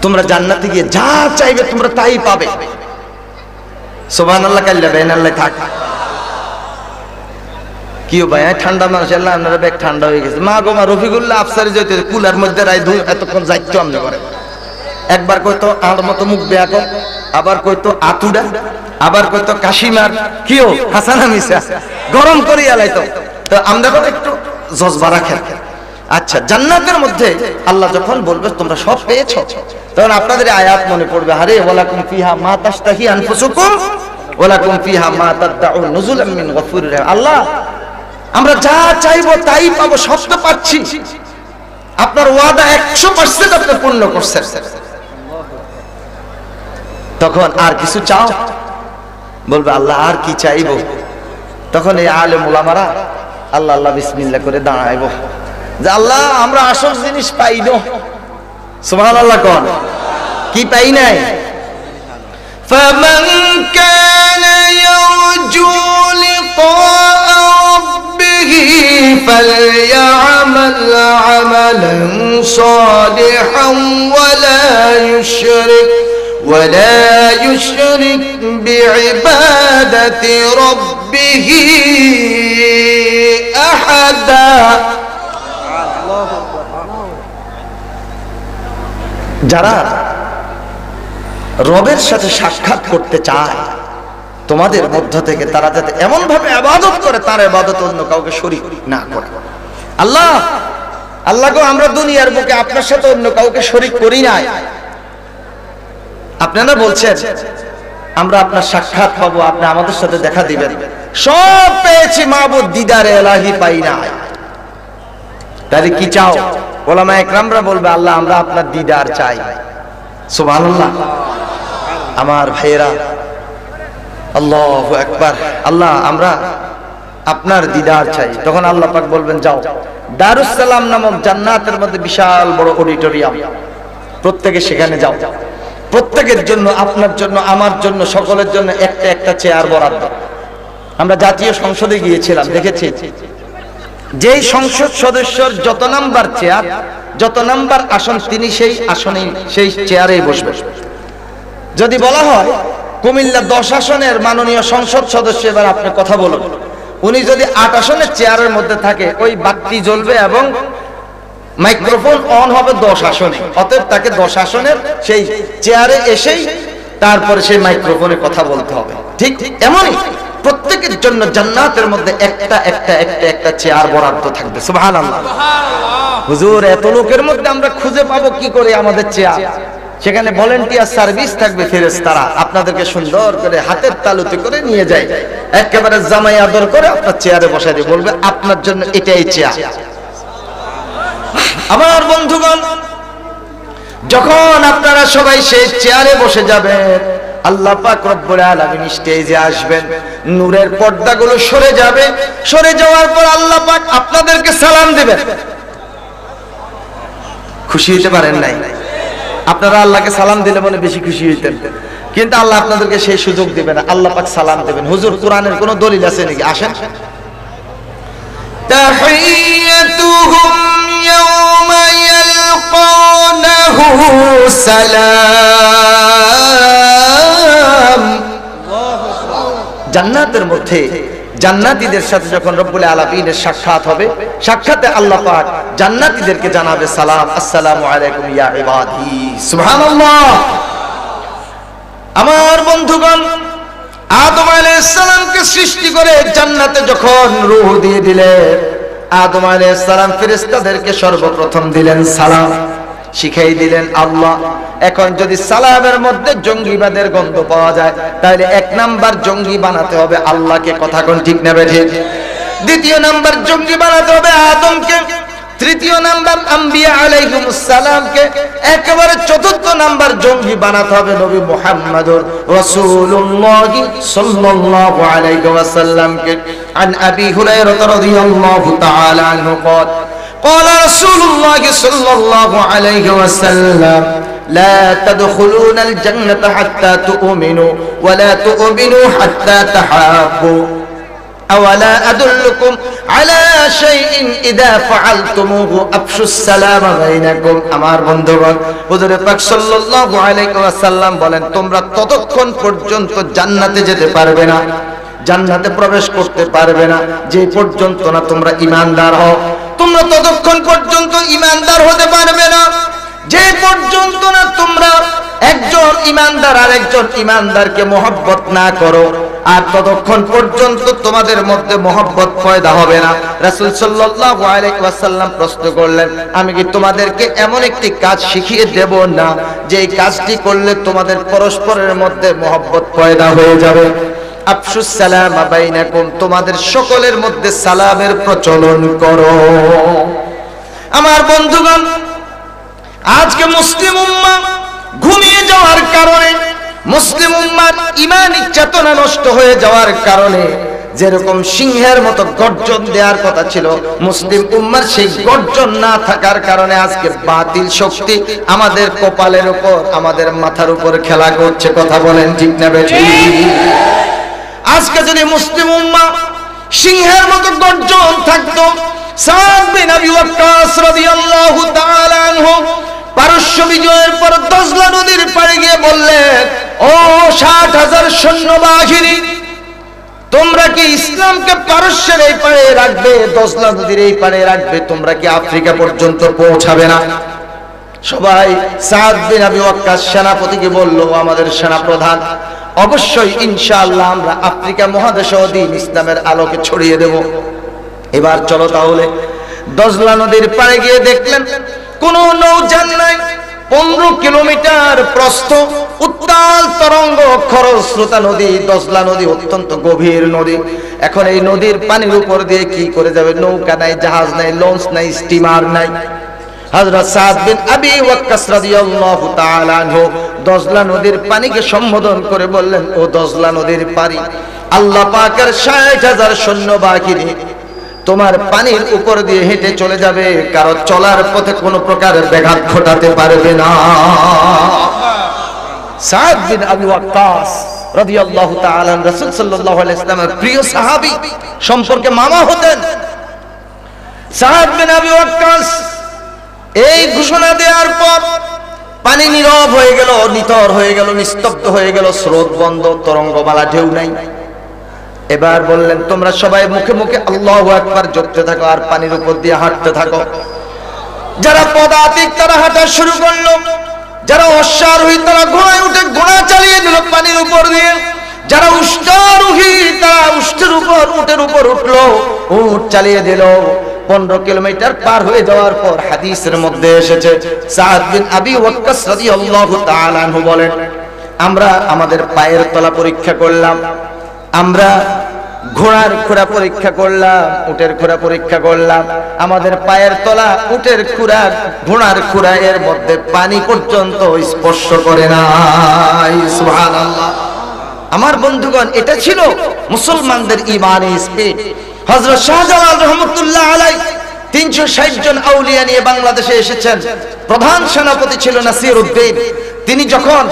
তোমরা জান্নাতে গিয়ে যা চাইবে তোমরা তাই পাবে সুবহানাল্লাহ কাল্লা বেনাল্লাহ থাক কিও ভাই ঠান্ডা মানুষ আল্লাহ আপনারা ব্যাগ ঠান্ডা হয়ে গেছে মা গো মা রফিকুল্লাহ আফসারি যাইতে কুলার মধ্যে রাই ধুই এতক্ষণ যাইতো আমনে করে একবার কইতো আর মতো মুখ বেয়া কর আবার কইতো আতুডা আবার কইতো কাশিমার কিও হাসানা মিসা গরম করি আলাইতো তো আমরা একটু জজবা রাখেন। আচ্ছা, জান্নাতের মধ্যে আল্লাহ যখন বলবে তোমরা সব পেয়েছো, তখন আপনাদের আয়াত মনে পড়বে, আরে ওয়ালাকুম ফিহা মা তাশতাহি আনফুসুকুম ওয়ালাকুম ফিহা মা তাদউন নুজুলাম মিন গফুরির রাহিম। আল্লাহ, আমরা যা চাইবো তাই পাবো, সব তো পাচ্ছি, আপনার ওয়াদা 100% আপনি পূর্ণ করছেন। তখন আর কিছু চাও? বলবে আল্লাহ আর কি চাইবো? তখন এই আলেম ওলামারা আল্লাহ আল্লাহ বিসমিল্লাহ করে দাঁড়াইবো যে আল্লাহ আমরা আসল জিনিস পাই না। সুবহানাল্লাহ কোন কি পাই নাই? فمن كان يرجو لقاء ربه فليعمل عملا صالحا ولا يشرك بعبادة ربه أحدا। যারা রবের সাথে সাক্ষাৎ করতে চায় তোমাদের মধ্য থেকে, তারা যাতে এমন ভাবে ইবাদত করে তার ইবাদত অন্য কাউকে শরীক না করে। আল্লাহ আল্লাহ গো, আমরা দুনিয়ার বুকে আপনার সাথে অন্য কাউকে শরীক করি নাই। আপনারা বলছেন আমরা আপনার সাক্ষাৎ পাবো, আপনি আমাদের সাথে দেখা দিবেন, সব পেয়েছি মাবুদ, দিদারে ইলাহি পাই নাই। তাহলে কি চাও? ওলামা একরামরা বলবে আল্লাহ আমরা আপনার দিদার চাই। সুবহানাল্লাহ। আমার ভাইয়েরা, আল্লাহু আকবার, আল্লাহ আমরা আপনার দিদার চাই। তখন আল্লাহ পাক বলবেন যাও, দারুস সালাম নামক জান্নাতের মধ্যে বিশাল বড় অডিটোরিয়াম, প্রত্যেকে সেখানে যাও, প্রত্যেকের জন্য, আপনার জন্য, আমার জন্য, সকলের জন্য একটা একটা চেয়ার বরাদ্দ। আমরা জাতীয় সংসদে গিয়েছিলাম, দেখেছি যেই সংসদ সদস্যর যত নাম্বার চেয়ার, যত নাম্বার আসন, তিনি সেই আসনে সেই চেয়ারেই বসবে। যদি বলা হয় কুমিল্লা 10 আসনের মাননীয় সংসদ সদস্য, এবার আপনি কথা বলুন, উনি যদি 8 আসনের চেয়ারের মধ্যে থাকে, ওই বাতি জ্বলবে এবং মাইক্রোফোন অন হবে 10 আসনে, অতএব তাকে 10 আসনের সেই চেয়ারে এসেই তারপরে সেই মাইক্রোফোনে কথা বলতে হবে। ঠিক এমনই প্রত্যেকের জন্য জান্নাতের মধ্যে একটা একটা একটা একটা চেয়ার বরাদ্দ থাকবে। সুবহানাল্লাহ। হুজুর, এত লোকের মধ্যে আমরা খুঁজে পাবো কি করে আমাদের চেয়ার? সেখানে ভলান্টিয়ার সার্ভিস থাকবে, ফেরেশতারা আপনাদেরকে সুন্দর করে হাতের তালুতে করে নিয়ে যায়, একেবারে জামাই আদর করে আপনার চেয়ারে বসাই দিয়ে বলবে আপনার জন্য এটাই চেয়ার। আমার বন্ধুগণ, যখন আপনারা সবাই সেই চেয়ারে বসে যাবেন, আল্লাহ পাক রব্বুল আলামিন স্টেজে আসবেন, নূরের পর্দাগুলো সরে যাবে, সরে যাওয়ার পর আল্লাহ পাক আপনাদেরকে সালাম দিবেন। খুশি হতে পারেন নাই? আপনারা আল্লাহকে সালাম দিলে মনে বেশি খুশি হইতেন, কিন্তু আল্লাহ আপনাদেরকে সেই সুযোগ দিবে না, আল্লাহ পাক সালাম দিবেন। হুজুর, কোরআনের কোন দলিল আছে নাকি? আসেন। تحيتهم يوم يلقونه سلام। জান্নাতের মধ্যে জান্নাতীদের সাথে যখন রব্বুল আলামিনের সাক্ষাৎ হবে, সাক্ষাতে আল্লাহ পাক জান্নাতীদেরকে জানাবে সালাম, আসসালামু আলাইকুম ইয়া ইবাদি। সুবহানাল্লাহ। আমার বন্ধুগণ, আদম আলাইহিস সালামকে সৃষ্টি করে জান্নাতে যখন রূহ দিয়ে দিলেন, আদম আলাইহিস সালাম ফেরেশতাদেরকে সর্বপ্রথম দিলেন সালাম, শিখাই দিলেন আল্লাহ। এখন যদি সালামের মধ্যে জঙ্গিবাদের গন্ধ পাওয়া যায়, তাহলে 1 নাম্বার জঙ্গি বানাতে হবে আল্লাহকে। কথা কোন ঠিক না বেঠিক? দ্বিতীয় নাম্বার জঙ্গি বানাতে হবে আদমকে, তৃতীয় নাম্বার আম্বিয়া আলাইহিমুস সালামকে, একেবারে চতুর্থ নাম্বার জঙ্গি বানাতে হবে নবী মুহাম্মদুর রাসূলুল্লাহ সাল্লাল্লাহু আলাইহি ওয়াসাল্লামকে। আন আবি হুরায়রা রাদিয়াল্লাহু তাআলা আনহু قال قال رسول الله صلى الله عليه وسلم لا تدخلون الجنة حتى تؤمنوا ولا تؤمنوا حتى تحابوا أولا أدلكم على شيء إذا فعلتموه أفشوا السلام بينكم। আমার বন্ধুগণ, হুজুর পাক সাল্লাল্লাহু আলাইহি ওয়াসাল্লাম বলেন, তোমরা ততক্ষণ পর্যন্ত জান্নাতে যেতে পারবে না, জান্নাতে প্রবেশ করতে পারবে না যে পর্যন্ত না তোমরা ঈমানদার হও। তোমরা ততক্ষণ পর্যন্ত ঈমানদার হতে পারবে না যে পর্যন্ত না তোমরা একজন ঈমানদার আর একজন ঈমানদারকে মহব্বত না করো, আর ততক্ষণ পর্যন্ত তোমাদের মধ্যে মহব্বত পয়দা হবে না। রাসূল সাল্লাল্লাহু আলাইহি ওয়াসাল্লাম প্রশ্ন করলেন, আমি কি তোমাদেরকে এমন একটি কাজ শিখিয়ে দেব না যে এই কাজটি করলে তোমাদের পরস্পরের মধ্যে মহব্বত পয়দা হয়ে যাবে? আফশুস সালাম বাইনাকুম, তোমাদের সকলের মধ্যে সালামের প্রচলন করো। আমার বন্ধুগণ, আজকে মুসলিম উম্মাহ ঘুমিয়ে যাওয়ার কারণে, মুসলিম উম্মাহর ঈমানি চেতনা নষ্ট হয়ে যাওয়ার কারণে, যেরকম সিংহের মতো গর্জন দেওয়ার কথা ছিল, মুসলিম উম্মাহর সেই গর্জন না থাকার কারণে আজকে বাতিল শক্তি আমাদের কপালের উপর, আমাদের মাথার উপর খেলা করছে। কথা বলেন ঠিক না বেঠিক? আজকে যদি মুসলিম উম্মাহ সিংহের মতো গর্জন থাকতো, সাদ বিন আবি ওয়াক্কাস রাদিয়াল্লাহু তাআলা আনহু পারস্য বিজয়ের পর দজলা নদীর পাড়ে গিয়ে বললেন, ও ৬০,০০০ সৈন্যবাহিনী, তোমরা কি ইসলামকে পারস্যের এই পাড়ে রাখবে, দজলা নদীর এই পাড়ে রাখবে? তোমরা কি আফ্রিকা পর্যন্ত পৌঁছাবে না? সবাই সাদ বিন আবি ওয়াক্কাস সেনাপতিকে বলল, আমাদের সেনাপ্রধান, অবশ্যই ইনশাআল্লাহ আমরা আফ্রিকা মহাদেশে দ্বীন ইসলামের আলোকে ছড়িয়ে দেব। এবার চলো তাহলে। দজলা নদীর পাড়ে গিয়ে দেখলেন কোনো নৌযান নাই। 15 কিলোমিটার প্রস্থ, উত্তাল তরঙ্গ খরস্রোতা নদী। দজলা নদী অত্যন্ত গভীর নদী। এখন এই নদীর পানির উপর দিয়ে কি করে যাবে? নৌকা নাই, জাহাজ নাই, লঞ্চ নাই, স্টিমার নাই। হযরত সাদ বিন আবি ওয়াক্কাস রাদিয়াল্লাহু তাআলা আনহু দজলা নদীর পানিকে সম্বোধন করে বললেন, ও দজলা নদীর পানি, আল্লাহ পাকের ৬০,০০০ সৈন্যবাহিনী তোমার পানির উপর দিয়ে হেঁটে চলে যাবে, কারো চলার পথে কোনো প্রকার ব্যাঘাত ঘটাতে পারবে না। সাদ বিন আবি ওয়াক্কাস রাদিয়াল্লাহু তাআলা রাসূল সাল্লাল্লাহু আলাইহি ওয়াসাল্লামের প্রিয় সাহাবী, সম্পর্কে মামা হতেন। সাদ বিন আবি ওয়াক্কাস এই ঘোষণা দেওয়ার পর পানি নীরব হয়ে গেল, নিতর হয়ে গেল, নিস্তব্ধ হয়ে গেল, স্রোত বন্ধ, তরঙ্গমালা ঢেউ নাই। এবার বললেন, তোমরা সবাই মুখে মুখে আল্লাহু আকবার জপতে থাকো আর পানির উপর দিয়ে হাঁটতে থাকো। যারা পদাতিক তারা হাঁটা শুরু করলো, যারা অশ্বারোহী তারা ঘোড়ায় উঠে ঘোড়া চালিয়ে দিল পানির উপর দিয়ে, যারা উষ্ট্রারোহী তারা উষ্টের উপর, উটের উপর উঠলো, উট চালিয়ে দিল। 15 কিলোমিটার পার হয়ে যাওয়ার পর হাদিসের মধ্যে এসেছে, সাদ বিন আবি ওয়াক্কাস রাদিয়াল্লাহু তাআলা আনহু বলেন, আমরা আমাদের পায়ের তলা পরীক্ষা করলাম, আমরা ঘোড়ার খুরা পরীক্ষা করলাম, উটের খুরা পরীক্ষা করলাম, আমাদের পায়ের তলা, উটের খুরা, ঘোড়ার খুরা এর মধ্যে পানি পর্যন্ত স্পর্শ করে নাই। সুবহানাল্লাহ। আমার বন্ধুগণ, এটা ছিল মুসলমানদের ঈমানি স্পিড। হযরত শাহজালাল রহমাতুল্লাহ আলাইহি 360 জন আউলিয়া নিয়ে বাংলাদেশে এসেছেন। প্রধান সেনাপতি ছিল নাসির উদ্দিন। তিনি যখন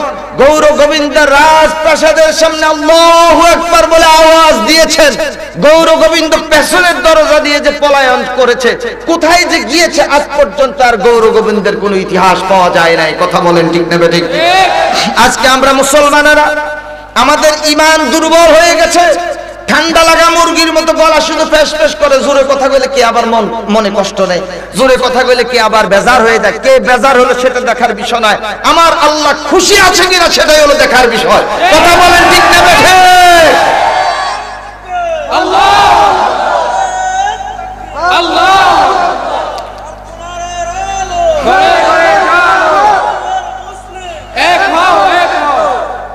গৌর গোবিন্দের রাজপ্রাসাদের সামনে আল্লাহু আকবার বলে আওয়াজ দিয়েছেন, গৌর গোবিন্দ পেছনের দরজা দিয়ে যে পলায়ন করেছে, কোথায় যে গিয়েছে আজ পর্যন্ত আর গৌর গোবিন্দের কোনো ইতিহাস পাওয়া যায় নাই। কথা বলেন ঠিক না বেঠিক? আজকে আমরা মুসলমানেরা আমাদের ঈমান দুর্বল হয়ে গেছে। ঠান্ডা লাগা মুরগির মতো গলা শুধু ফেস ফেস করে। জোরে কথা কইলে কি আবার মনে কষ্ট নেই, জোরে কথা কইলে কি আবার বেজার হয়ে যায়। কে বেজার হলো সেটা দেখার বিষয় নয়, আমার আল্লাহ খুশি আছে কিনা সেটাই হলো দেখার বিষয়। কথা বলেন ঠিক না বেঠিক? আল্লাহ আল্লাহ।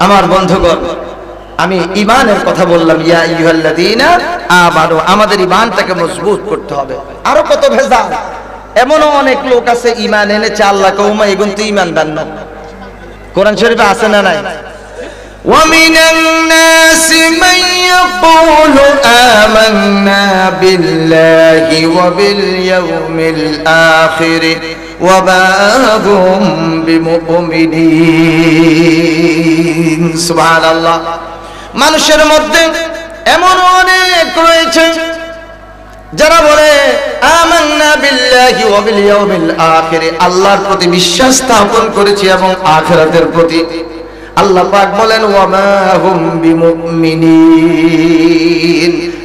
আমার বন্ধুগণ, আমি ঈমানের কথা বললাম, ইয়া আইয়ুহাল্লাযীনা আমানু, আমাদের ঈমানটাকে মজবুত করতে হবে। আরো কত ভেজাল, এমনও অনেক লোক আছে ঈমান এনেছে আল্লাহ কওমা, এগুন তো ঈমানদার না। কোরআন শরীফে আছে না নাই? ওয়া মিনান নাসি মান ইয়াকুলু আমান্না বিল্লাহি ওয়া বিল ইয়াউমিল আখির ওয়া মা হুম বিমুমিনিন। সুবহানাল্লাহ। মানুষের মধ্যে এমন অনেক রয়েছে যারা বলে আমান্না বিল্লাহি ওয়া বিল ইয়াউমিল আখির, আল্লাহর প্রতি বিশ্বাস স্থাপন করেছি এবং আখিরাতের প্রতি। আল্লাহ পাক বলেন ওয়া মা হুম বিমুমিনিন।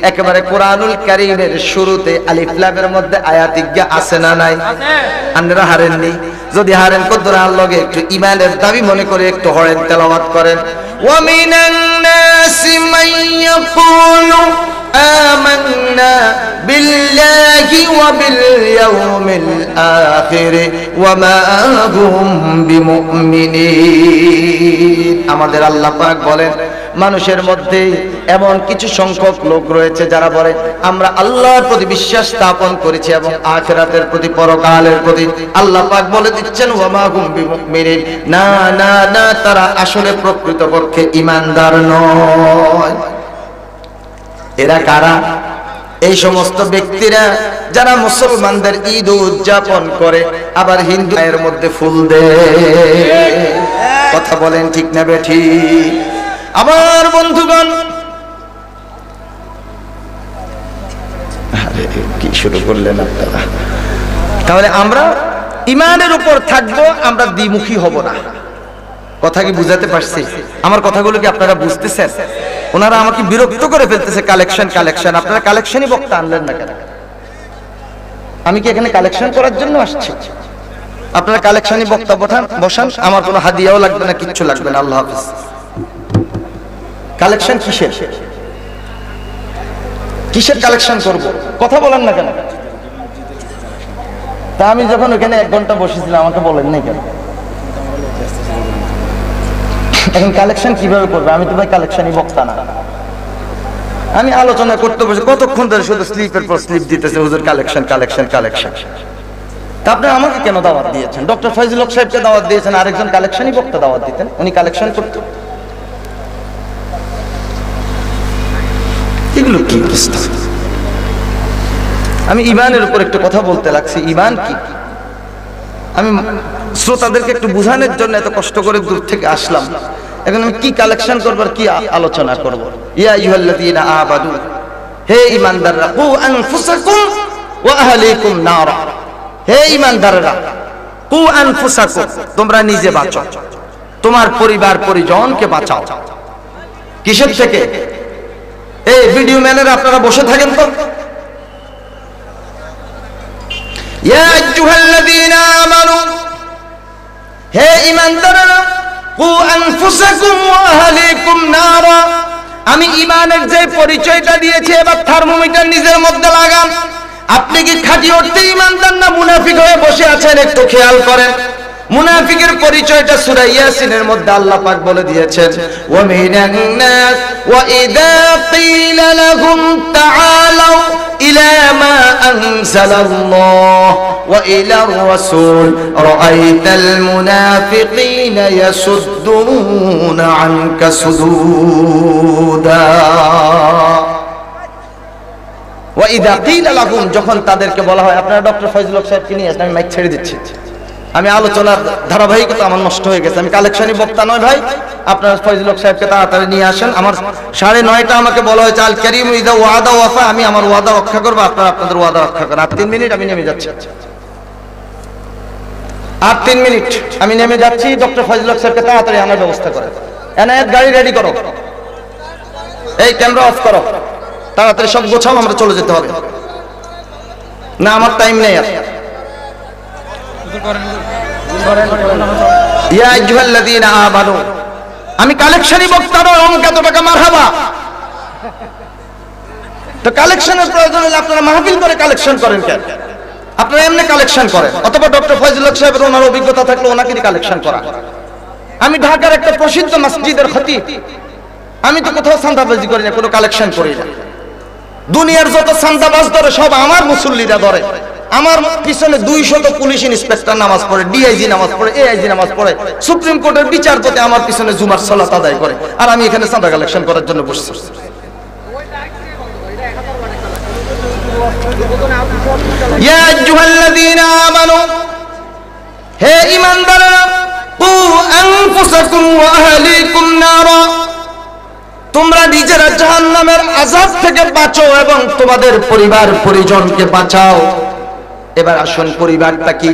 একেবারে কোরআনুল কারীমের শুরুতে আলিফ লামের মধ্যে আয়াত ইজ্ঞা আছে না নাই? আপনারা হারেননি? যদি হারেন কদ্দুর আল্লাহকে একটু ঈমানের দাবি মনে করে একটু হরেন তেলাওয়াত করেন। ومن الناس من يقول آمنا بالله وباليوم الآخر وما هم بمؤمنين আমাদের আল্লাহ পাক বলেন মানুষের মধ্যে এমন কিছু সংখ্যক লোক রয়েছে যারা বলে আমরা আল্লাহর প্রতি বিশ্বাস স্থাপন করেছি এবং আখিরাতের প্রতি পরকালের প্রতি। আল্লাহ পাক বলে দিচ্ছেন ওয়ামা হুম বিমুমিনিন, না না না, তারা আসলে প্রকৃতপক্ষে ঈমানদার নয়। এরা কারা? এই সমস্ত ব্যক্তিরা যারা মুসলমানদের ঈদ উদযাপন করে আবার হিন্দু এর মধ্যে ফুল দেয়। কথা বলেন ঠিক না বেঠিক? আমার বন্ধুগণ, আরে কি শুরু করলেন আপনারা? তাহলে আমরা ঈমানের উপর থাকবো, আমরা দ্বিমুখী হব না। কথা কি বুঝাতে পারছি? আমার কথাগুলো কি আপনারা বুঝতেছেন? ওনারা আমাকে বিরক্ত করে ফেলতেছে, কালেকশন কালেকশন। আপনারা কালেকশনই বক্তা আনলেন না কেন? আমি কি এখানে কালেকশন করার জন্য আসছি? আপনারা কালেকশনই বক্তা বসান, আমার কোনো হাদিয়াও লাগবে না, কিচ্ছু লাগবে না। আল্লাহ হাফেজ। কালেকশন কিসের? কিসের কালেকশন করব? কথা বলেন না কেন? তা আমি যখন ওখানে 1 ঘন্টা বসেছিলাম আমাকে বলেন নাই কেন? এখন কালেকশন কিভাবে করবে? আমি তো ভাই কালেকশনই বক্তা না। আমি আলোচনা করতে বসে কতক্ষণ ধরে শুধু স্লিপের পর স্লিপ দিতেছে, হুজুর কালেকশন কালেকশন কালেকশন। তা আপনি আমাকে কেন দাওয়াত দিয়েছেন? ডক্টর ফয়জুল হক সাহেবকে দাওয়াত দিয়েছেন, আরেকজন কালেকশনই বক্তা দাওয়াত দিতেন, উনি কালেকশন করতেন। এগুলো কি অবস্থা? আমি ঈমানের উপর একটু কথা বলতে লাগছি। ঈমান কি? আমি শ্রোতাদেরকে একটু বোঝানোর জন্য এত কষ্ট করে দূর থেকে আসলাম। এখন আমি কি কালেকশন করব আর কি আলোচনা করব? ইয়া আইয়ুহাল্লাযীনা আমানু, হে ঈমানদাররা, কু আনফুসাকুম ওয়া আহলিকুম নারা, হে ঈমানদাররা, কু আনফুসাকুম, তোমরা নিজে বাঁচো, তোমার পরিবার পরিজনকে বাঁচাও। কিসের থেকে? এই ভিডিও ম্যানেরা আপনারা বসে থাকেন তো। ইয়া আইয়ুহাল্লাযীনা আমানু, হে ঈমানদাররা, কু আনফুসাকুম ওয়া আহলিকুম নারা, আমি ঈমানের যে পরিচয়টা দিয়েছি এবার থার্মোমিটার নিজের মধ্যে লাগান। আপনি কি খাঁটি অর্থে ঈমানদার না মুনাফিক হয়ে বসে আছেন? একটু খেয়াল করেন। মুনাফিকের পরিচয়টা সূরা ইয়াসিনের মধ্যে আল্লাহ পাক বলে দিয়েছেন, ওয়া মিনান নাস ওয়া ইযা ক্বিলা লাহুম তাআলাউ ইলা মা আনজালাল্লাহ ওয়া ইলার রাসূল রাআইতাল মুনাফিকিনা ইয়াসুদ্দুনা আনকা সুদুদা। ওয়া ইযা ক্বিলা লাহুম, যখন তাদেরকে বলা হয়, আপনারা ডক্টর ফয়জুল হক সাহেবকে নিয়ে আসেন, আমি মাইক ছেড়ে দিচ্ছি। আমি আলোচনার ধারাবাহিকতা আমার নষ্ট হয়ে গেছে। আমি কালেকশনই বক্তা নয় ভাই। আপনারা ফয়জুল হক সাহেবকে তাড়াতাড়ি নিয়ে আসেন। আমার 9:30 আমাকে বলা হয়েছে আল কারীম ইযা ওয়াদা ওয়াফা, আমি আমার ওয়াদা রক্ষা করব, আপনারা আপনাদের ওয়াদা রক্ষা করেন। আর 3 মিনিট আমি নেমে যাচ্ছি। আর 3 মিনিট আমি নেমে যাচ্ছি। ডক্টর ফয়জুল হক সাহেবকে তাড়াতাড়ি আনার ব্যবস্থা করেন। এনায়েত গাড়ি রেডি করো, এই ক্যামেরা অফ করো, তাড়াতাড়ি সব গোছাও, আমরা চলে যেতে হবে। না আমার টাইম নেই আর। ইয়া আইয়ুহাল্লাযীনা আমানু, আমি কালেকশনই বক্তা নয়, অঙ্ক এত টাকা মারহাবা। তো কালেকশনের প্রয়োজন হলে আপনারা মাহফিল করে কালেকশন করেন কেন? আপনারা এমনি কালেকশন করেন। অথবা ডক্টর ফয়জুল হক সাহেবের ওনার অভিজ্ঞতা থাকলে ওনাকেই কালেকশন করা। আমি ঢাকার একটা প্রসিদ্ধ মসজিদের খতিব, আমি তো কোথাও চাঁদাবাজি করি না, কোনো কালেকশন করি না। দুনিয়ার যত চাঁদাবাজ ধরে সব আমার মুসল্লিরা ধরে। আমার পিছনে 200 পুলিশ ইন্সপেক্টর নামাজ পড়ে, ডিআইজি নামাজ পড়ে, এআইজি নামাজ পড়ে, সুপ্রিম কোর্টের বিচারপতি আমার পিছনে জুমার সালাত আদায় করে, আর আমি এখানে চাঁদা কালেকশন করার জন্য বসছি। ইয়া আইয়ুহাল্লাযীনা আমানু, হে ঈমানদাররা, কু আনফুসাকুম ওয়া আহলিকুম নারা, তোমরা নিজেরা জাহান্নামের আযাব থেকে বাঁচো এবং তোমাদের পরিবার পরিজনকে বাঁচাও। এবার আসুন, পরিবারটা কি?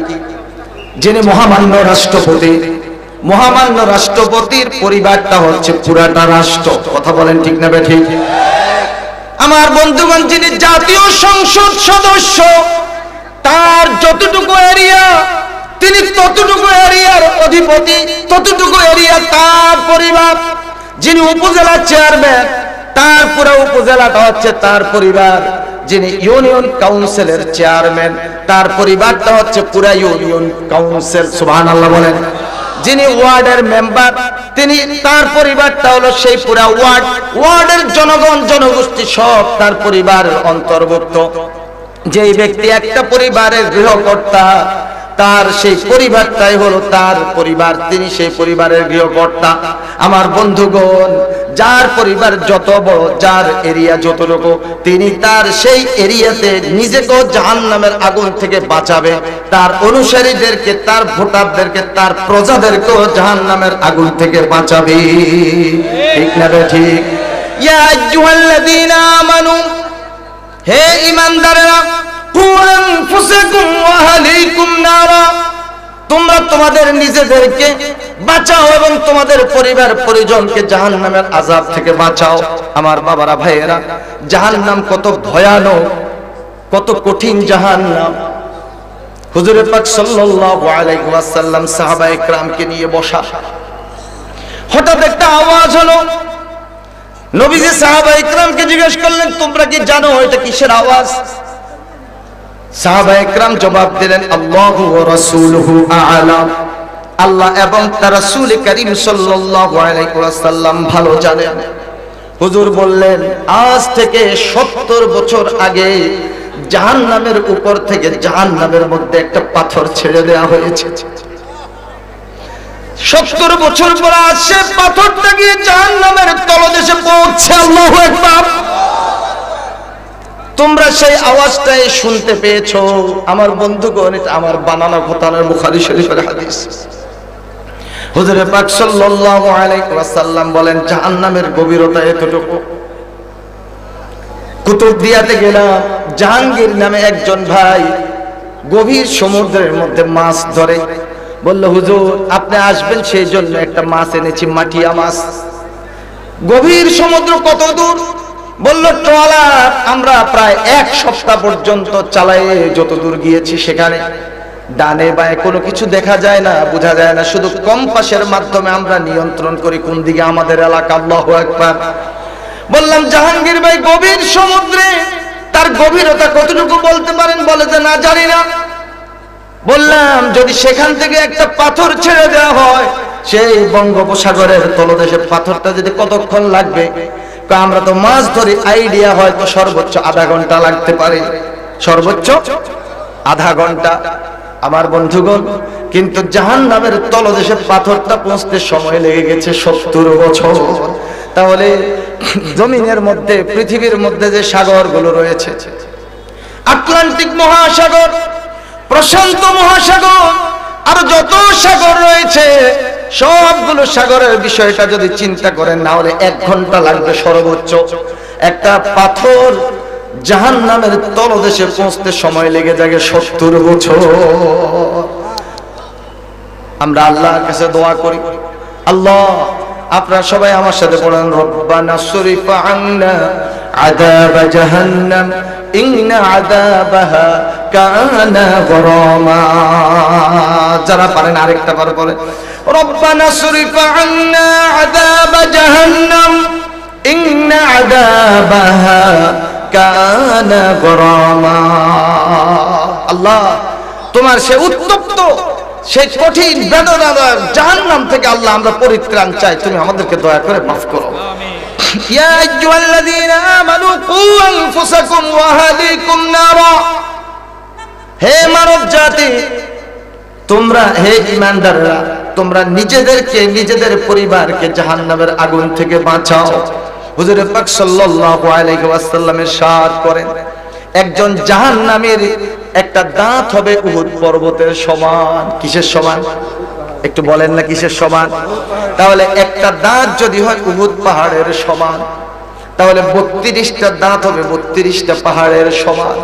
যিনি মহামান্য রাষ্ট্রপতি, মহামান্য রাষ্ট্রপতির পরিবারটা হচ্ছে পুরাটা রাষ্ট্র। কথা বলেন ঠিক না বেঠিক? আমার বন্ধুগণ, যিনি জাতীয় সংসদ সদস্য, তার যতটুকু এরিয়া তিনি ততটুকু এরিয়ার অধিপতি, ততটুকু এরিয়া তার পরিবার। যিনি উপজেলা চেয়ারম্যান তার পুরো উপজেলাটা হচ্ছে তার পরিবার। যিনি ইউনিয়ন কাউন্সিলের চেয়ারম্যান তার পরিবারটা হচ্ছে পুরা ইউনিয়ন কাউন্সিল, সুবহানাল্লাহ বলেন। যিনি ওয়ার্ডের মেম্বার তিনি তার পরিবারটা হলো সেই পুরা ওয়ার্ডের জনগণ জনগোষ্ঠী সব তার পরিবারের অন্তর্ভুক্ত। যেই ব্যক্তি একটা পরিবারের গৃহকর্তা তার সেই পরিবারটাই হলো তার পরিবার, তিনি সেই পরিবারের গৃহকর্তা। আমার বন্ধুগণ, যার পরিবার যত বড়, যার এরিয়া যতটুকু, তিনি তার সেই এরিয়াতে নিজেকেও জাহান্নামের আগুন থেকে বাঁচাবে, তার অনুসারীদেরকে, তার ভোটারদেরকে, তার প্রজাদেরকেও জাহান্নামের আগুন থেকে বাঁচাবে। ঠিক না ঠিক? ইয়া আইয়ুহাল্লাযীনা আমানু, হে ঈমানদারেরা, কু আনফুসাকুম ওয়া আহলিকুম নারা, তোমরা তোমাদের নিজেদেরকে বাঁচাও এবং তোমাদের পরিবার পরিজনকে জাহান্নামের আযাব থেকে বাঁচাও। আমার বাবারা ভাইয়েরা, জাহান্নাম কত ভয়ানক, কত কঠিন জাহান্নাম। হুজুর পাক সাল্লাল্লাহু আলাইহি ওয়াসাল্লাম সাহাবায়ে কেরামকে নিয়ে বসা, হঠাৎ একটা আওয়াজ হলো। নবীজি সাহাবায়ে কেরামকে জিজ্ঞেস করলেন, তোমরা কি জানো এটা কিসের আওয়াজ? সাহাবায়ে কেরাম জবাব দিলেন, আল্লাহু ওয়া রাসূলুহু আ'লাম, আল্লাহ এবং তার রাসূল করিম সাল্লাল্লাহু আলাইহি ওয়াসাল্লাম ভালো জানেন। হুজুর বললেন, আজ থেকে 70 বছর আগে জাহান্নামের উপর থেকে জাহান্নামের মধ্যে একটা পাথর ছেড়ে দেওয়া হয়েছে। 70 বছর পর আসে পাথরটা গিয়ে জাহান্নামের তলদেশে পৌঁছে। আল্লাহু আকবার। তোমরা সেই আওয়াজটাই শুনতে পেয়েছো। আমার বন্ধুগণ, এটা আমার বানানো কথা নয়, বুখারী শরীফের হাদিস। হুজুর পাক সাল্লাল্লাহু আলাইহি ওয়াসাল্লাম বলেন, জাহান্নামের গভীরতা এতটুকু। কুতুবদিয়াতে গেলাম, জাহাঙ্গীর নামে একজন ভাই গভীর সমুদ্রের মধ্যে মাছ ধরে। বলল, হুজুর আপনি আসবেন সেই জন্য একটা মাছ এনেছি, মাটিয়া মাছ। গভীর সমুদ্র কত দূর? বলল, ট্রলার আমরা প্রায় 1 সপ্তাহ পর্যন্ত চালায়ে যত দূর গিয়েছি সেখানে ডানে বায়ে কোনো কিছু দেখা যায় না, বোঝা যায় না, শুধু কম্পাসের মাধ্যমে আমরা নিয়ন্ত্রণ করি কোন দিকে আমাদের এলাকা। আল্লাহু আকবার। বললাম, জাহাঙ্গীর ভাই গভীর সমুদ্রে তার গভীরতা কতটুকু বলতে পারেন? বলে যে না, জানি না। বললাম, যদি সেখান থেকে একটা পাথর ছেড়ে দেওয়া হয় সেই বঙ্গোপসাগরের তলদেশে, পাথরটা যদি কতক্ষণ লাগবে? আমরা তো মাছ ধরি, আইডিয়া হয়তো সর্বোচ্চ আধা ঘন্টা লাগতে পারে, সর্বোচ্চ আধা ঘন্টা। আমার বন্ধুগণ, কিন্তু জাহান্নামের তলদেশে পাথরটা পৌঁছতে সময় লেগে গেছে 70 বছর। তাহলে জমিনের মধ্যে, পৃথিবীর মধ্যে যে সাগরগুলো রয়েছে, আটলান্টিক মহাসাগর, প্রশান্ত মহাসাগর, আর যত সাগর রয়েছে সবগুলো সাগরের বিষয়টা যদি চিন্তা করেন, না হলে 1 ঘন্টা লাগবে সর্বোচ্চ। একটা পাথর জাহান্নামের তলদেশে পৌঁছতে সময় লেগে যায় 70 বছর। আমরা আল্লাহর কাছে দোয়া করি, আল্লাহ আপনারা সবাই আমার সাথে পড়েন, রব্বানা সরিফ আন্না আযাব জাহান্নাম ইন্না আযাবাহা কানা গরামা। যারা পারেন আরেকটা বার বলেন, রব্বানা সরিফ আন্না আযাব জাহান্নাম ইন্না আযাবাহা কানা গরামা। আল্লাহ, তোমার সে উত্তপ্ত, সেই কঠিন বেদনাদায়ক জাহান্নাম থেকে আল্লাহ আমরা পরিত্রাণ চাই, তুমি আমাদেরকে দয়া করে মাফ করো। ইয়া আইয়ুহাল্লাযীনা আমানু কু আনফুসাকুম ওয়া আহলিকুম নারা, হে মানব জাতি, তোমরা, হে ঈমানদাররা, তোমরা নিজেদেরকে, নিজেদের পরিবারকে জাহান্নামের আগুন থেকে বাঁচাও। হুজুর পাক সাল্লাল্লাহু আলাইহি ওয়াসাল্লাম ইরশাদ করেন, একজন জাহান্নামীর একটা দাঁত হবে উহুদ পর্বতের সমান। কিসের সমান? একটু বলেন না কিসের সমান? তাহলে একটা দাঁত যদি হয় উহুদ পাহাড়ের সমান, তাহলে 32টা দাঁত হবে 32টা পাহাড়ের সমান।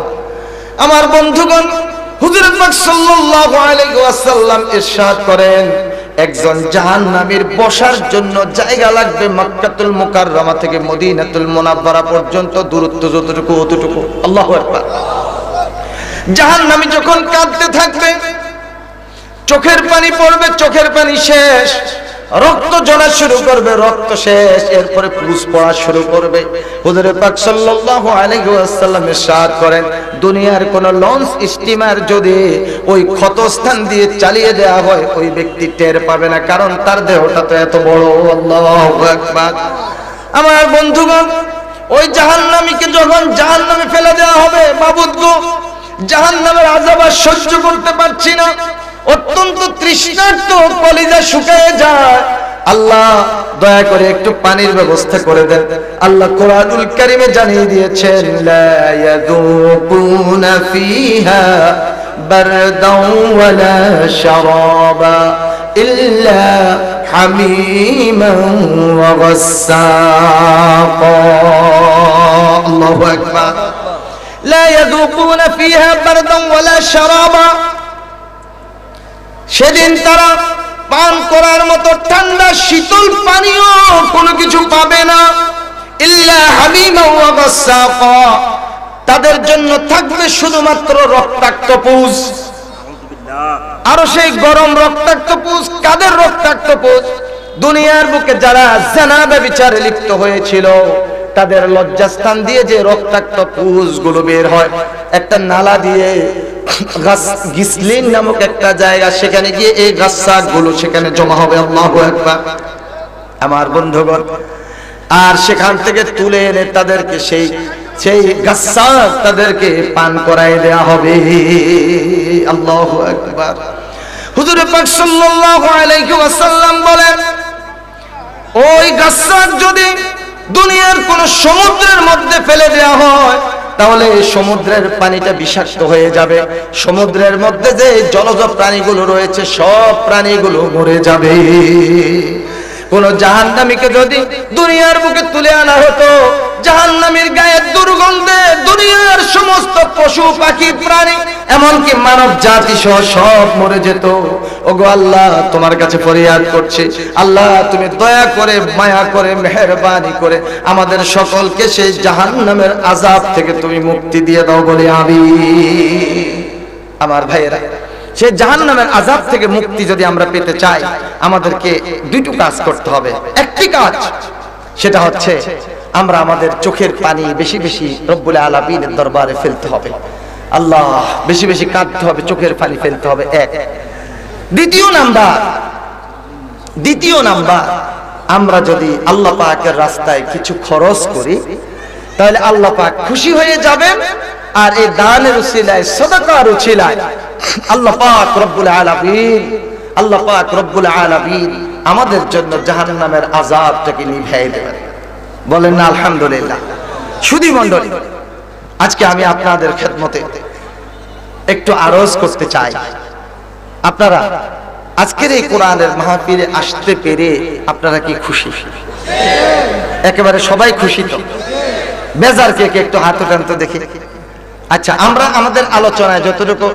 আমার বন্ধুগণ, হুজুর পাক সাল্লাল্লাহু আলাইহি ওয়াসাল্লাম ইরশাদ করেন, একজন জাহান্নামীর বসার জন্য জায়গা লাগবে মক্কাতুল মুকাররমা থেকে মদিনাতুল মুনাওয়ারা পর্যন্ত দূরত্ব যতটুকু অতটুকু। আল্লাহু আকবার। জাহান্নামী যখন কাঁদতে থাকবে, চোখের পানি পড়বে, চোখের পানি শেষ, রক্ত ঝরা শুরু করবে, রক্ত শেষ, এরপরে পুষ পড়া শুরু করবে। হুজুর পাক সাল্লাল্লাহু আলাইহি ওয়াসাল্লাম ইরশাদ করেন, দুনিয়ার কোন লঞ্চ স্টিমার যদি ওই ক্ষতস্থান দিয়ে চালিয়ে দেওয়া হয়, ওই ব্যক্তি টের পাবে না, কারণ তার দেহটা তো এত বড়। আল্লাহু আকবার। আমার বন্ধুগণ, ওই জাহান্নামীকে যখন জাহান্নামে ফেলে দেওয়া হবে, মাবুদ গো জাহান্নামের আযাব আর সহ্য করতে পারছি না, অত্যন্ত তৃষ্ণার্ত, কলিজা শুকিয়ে যায়, আল্লাহ দয়া করে একটু পানির ব্যবস্থা করে দেন। আল্লাহ কোরআনুল কারীমে জানিয়ে দিয়েছেন, লা ইয়াযুকুনা ফিহা বারদাও ওয়ালা শারাবা ইল্লা হামিমান ওয়া গাসসাকা। আল্লাহু আকবার। লা ইয়াযুকুনা ফিহা বারদাও ওয়ালা শারাবা, সেদিন তারা পান করার মতো ঠান্ডা শীতল পানীয় কোনো কিছু পাবে না। ইল্লা হামিমান ওয়া গাসসাকা, তাদের জন্য থাকবে শুধুমাত্র রক্তাক্ত পুষ। আর সেই গরম রক্তাক্ত পুষ, কাদের রক্তাক্ত পুষ? দুনিয়ার বুকে যারা জিনা ব্যভিচারে লিপ্ত হয়েছিল, তাদের লজ্জাস্থান দিয়ে যে রক্তাক্ত পুষগুলো বের হয়, একটা নালা দিয়ে গিসলিন নামক একটা জায়গা, সেখানে গিয়ে এই গাছগুলো সেখানে জমা হবে। আল্লাহু আকবার। আমার বন্ধুগণ, আর সেখান থেকে তুলে এনে তাদেরকে সেই গাছাক তাদেরকে পান করায় দেয়া হবে। আল্লাহু আকবার। হুজুর পাক সাল্লাল্লাহু আলাইহি ওয়াসাল্লাম বলেন, ওই গাছাক যদি দুনিয়ার কোন সমুদ্রের মধ্যে ফেলে দেয়া হয়, তাহলে সমুদ্রের পানিটা বিষাক্ত হয়ে যাবে, সমুদ্রের মধ্যে যে জলজ প্রাণীগুলো রয়েছে সব প্রাণীগুলো মরে যাবে। কোন জাহান্নামীকে যদি দুনিয়ার বুকে তুলে আনা হতো, জাহান্নামীর গায়ের দুর্গন্ধে দুনিয়ার সমস্ত পশু পাখি প্রাণী এমনকি মানব জাতি সহ সব মরে যেত। ওগো আল্লাহ, তোমার কাছে ফরিয়াদ করছি, আল্লাহ তুমি দয়া করে, মায়া করে, মেহেরবানি করে আমাদের সকলকে সেই জাহান্নামের আযাব থেকে তুমি মুক্তি দিয়ে দাও বলে আমিন। আমার ভাইয়েরা, সেই জাহান্নামের আযাব থেকে মুক্তি যদি আমরা পেতে চাই, আমাদেরকে দুটো কাজ করতে হবে। একটি কাজ, সেটা হচ্ছে আমরা আমাদের চোখের পানি বেশি বেশি রব্বুল আলামিনের দরবারে ফেলতে হবে। আল্লাহ, বেশি বেশি কাঁদতে হবে, চোখের পানি ফেলতে হবে। এক। দ্বিতীয় নাম্বার, আমরা যদি আল্লাহ পাকের রাস্তায় কিছু খরচ করি, তাহলে আল্লাহ পাক খুশি হয়ে যাবেন। আর এই দানের উসিলায়, সাদাকার উসিলায় আল্লাহ পাক রব্বুল আলামিন আমাদের জন্য জাহান্নামের আযাবটাকে নিভিয়ে দেবেন। বলেন না আলহামদুলিল্লাহ। সুধী মণ্ডলী, আজকে আমি আপনাদের খেদমতে একটু আরজ করতে চাই, আপনারা আজকের এই কোরআনের মাহফিলে আসতে পেরে আপনারা কি খুশি? একেবারে সবাই খুশি তো? বেজার কে কে একটু হাত উঠান তো দেখি। আচ্ছা, আমরা আমাদের আলোচনায় যতটুকু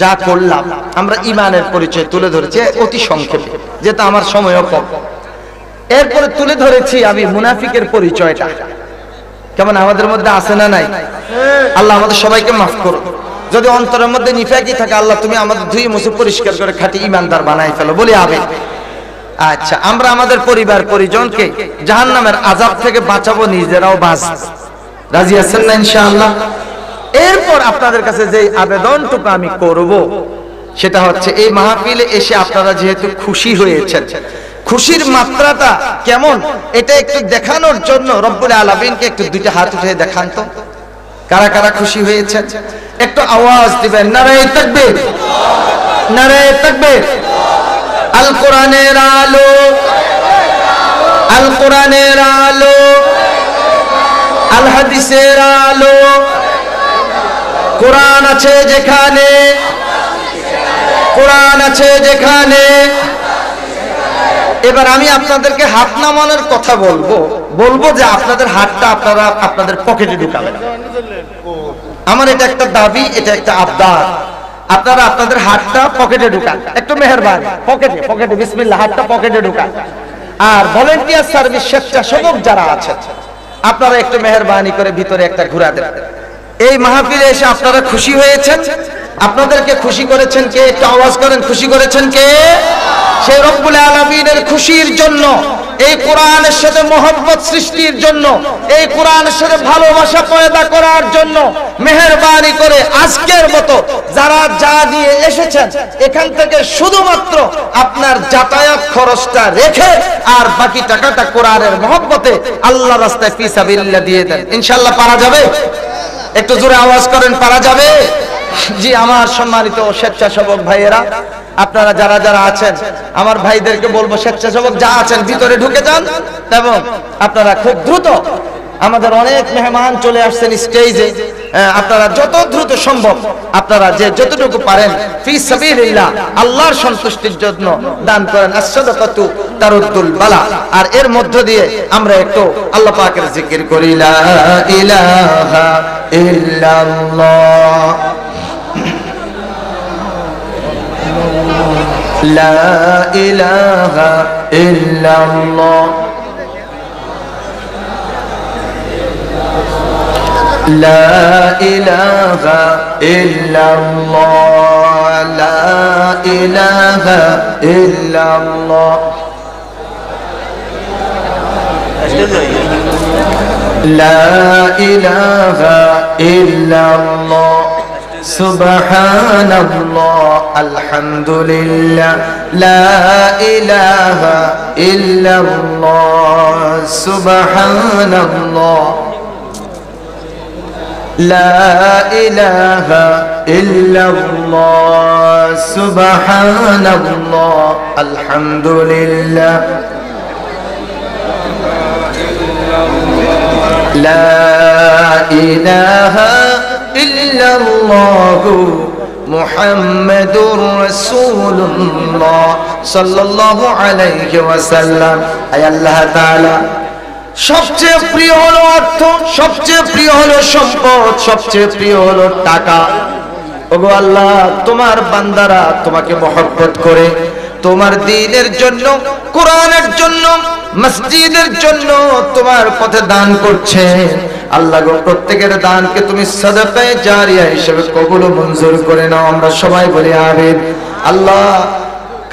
যা করলাম, আমরা ঈমানের পরিচয় তুলে ধরেছি অতি সংক্ষেপে, যেটা আমার সময়ও কম। এরপরে তুলে ধরেছি আমি মুনাফিকের পরিচয়টা। কেমন আমাদের মধ্যে আছে না নাই? আল্লাহ আমাদের সবাইকে মাফ করো। যদি অন্তরের মধ্যে নিফাকি থাকে, আল্লাহ তুমি আমাদের ধুয়ে মুছে পরিষ্কার করে খাঁটি ঈমানদার বানাই ফেলো বলি আমিন। আচ্ছা, আমরা আমাদের পরিবার পরিজনকে জাহান্নামের আযাব থেকে বাঁচাবো, নিজেরাও বাঁচবো। রাজি আছেন না ইনশাআল্লাহ? এরপর আপনাদের কাছে যে আবেদনটুকু আমি করব, সেটা হচ্ছে এই মাহফিলে এসে আপনারা যেহেতু খুশি হয়েছেন, খুশির মাত্রাটা কেমন এটা একটু দেখানোর জন্য রব্বুল আলামিনকে একটু দুইটা হাত উঠে দেখান তো, কারা কারা খুশি হয়েছেন একটু আওয়াজ দিবেন। নারায়ে তাকবীর, নারায়ে তাকবীর। আল কোরআনের আলো, আল কোরআনের আলো, আল হাদিসের আলো। কোরআন আছে যেখানে, কোরআন আছে যেখানে। এবার আমি আপনাদেরকে হাত নামানোর কথা বলবো যে আপনাদের হাতটা আপনারা আপনাদের পকেটে ঢুকাবেন। আমার এটা একটা দাবি, এটা একটা আবদার। আপনারা আপনাদের হাতটা পকেটে ঢুকান, একটু মেহেরবানি। পকেটে বিসমিল্লাহ, হাতটা পকেটে ঢুকান। আর ভলেন্টিয়ার সার্ভিস স্বেচ্ছাসেবক যারা আছেন, আপনারা একটু মেহেরবানি করে ভিতরে একটা ঘুরা দেন। এই মাহফিলে এসে আপনারা খুশি হয়েছেন, আপনাদেরকে খুশি করেছেন কে? একটু আওয়াজ করেন, খুশি করেছেন কে? সেই রব্বুল আলামিনের খুশির জন্য, এই কোরআনের সাথে মহব্বত সৃষ্টির জন্য, এই কোরআনের সাথে ভালোবাসা পয়দা করার জন্য মেহেরবানি করে আজকের মতো যারা যা নিয়ে এসেছেন এখান থেকে শুধুমাত্র আপনার যাতায়াত খরচটা রেখে আর বাকি টাকাটা কোরআনের মহব্বতে আল্লাহর রাস্তায় ফি সাবিলিল্লাহ দিয়ে দেন। ইনশাআল্লাহ পারা যাবে? একটু জোরে আওয়াজ করেন, পারা যাবে? জি, আমার সম্মানিত স্বেচ্ছাসেবক ভাইয়েরা, আপনারা যারা যারা আছেন আমার ভাইদেরকে বলবো স্বেচ্ছাসেবক যা আছেন ভিতরে ঢুকে যান এবং আপনারা খুব দ্রুত, আমাদের অনেক মেহমান চলে আসছেন স্টেজে, আপনারা যত দ্রুত সম্ভব আপনারা যে যতটুকু পারেন ফি সাবিলিল্লাহ আল্লাহর সন্তুষ্টির জন্য দান করেন। as-সাদাকাতু তারুদ্দুল বালা। আর এর মধ্য দিয়ে আমরা একটু আল্লাহ পাকের জিকির করি, লা ইলাহা ইল্লাল্লাহ, লা ইলাহা ইল্লাল্লাহ, লা ইলাহা ইল্লাল্লাহ, লা ইলাহা ইল্লাল্লাহ, লা ইলাহা ইল্লাল্লাহ, সুবহানাল্লাহ, আলহামদুলিল্লাহ, লা ইলাহা ইল্লাল্লাহ, সুবহানাল্লাহ, লা ইলাহা ইল্লাল্লাহ, সুবহানাল্লাহ, আলহামদুলিল্লাহ, লা ইলাহা ইল্লাল্লাহু মুহাম্মাদুর রাসূলুল্লাহ সাল্লাল্লাহু আলাইহি ওয়াসাল্লাম। আয় আল্লাহ তাআলা, সবচেয়ে প্রিয় হলো অর্থ, সবচেয়ে প্রিয় হলো সম্পদ, সবচেয়ে প্রিয় হলো টাকা। ওগো আল্লাহ, তোমার বান্দারা তোমাকে মহব্বত করে তোমার দ্বীনের জন্য, কোরআনের জন্য, মসজিদের জন্য তোমার পথে দান করছে। আল্লাহ গো, প্রত্যেকের দানকে তুমি সাদাকায়ে জারিয়া হিসেবে কবুল ও মঞ্জুর করে নাও। আমরা সবাই বলি আমিন। আল্লাহ,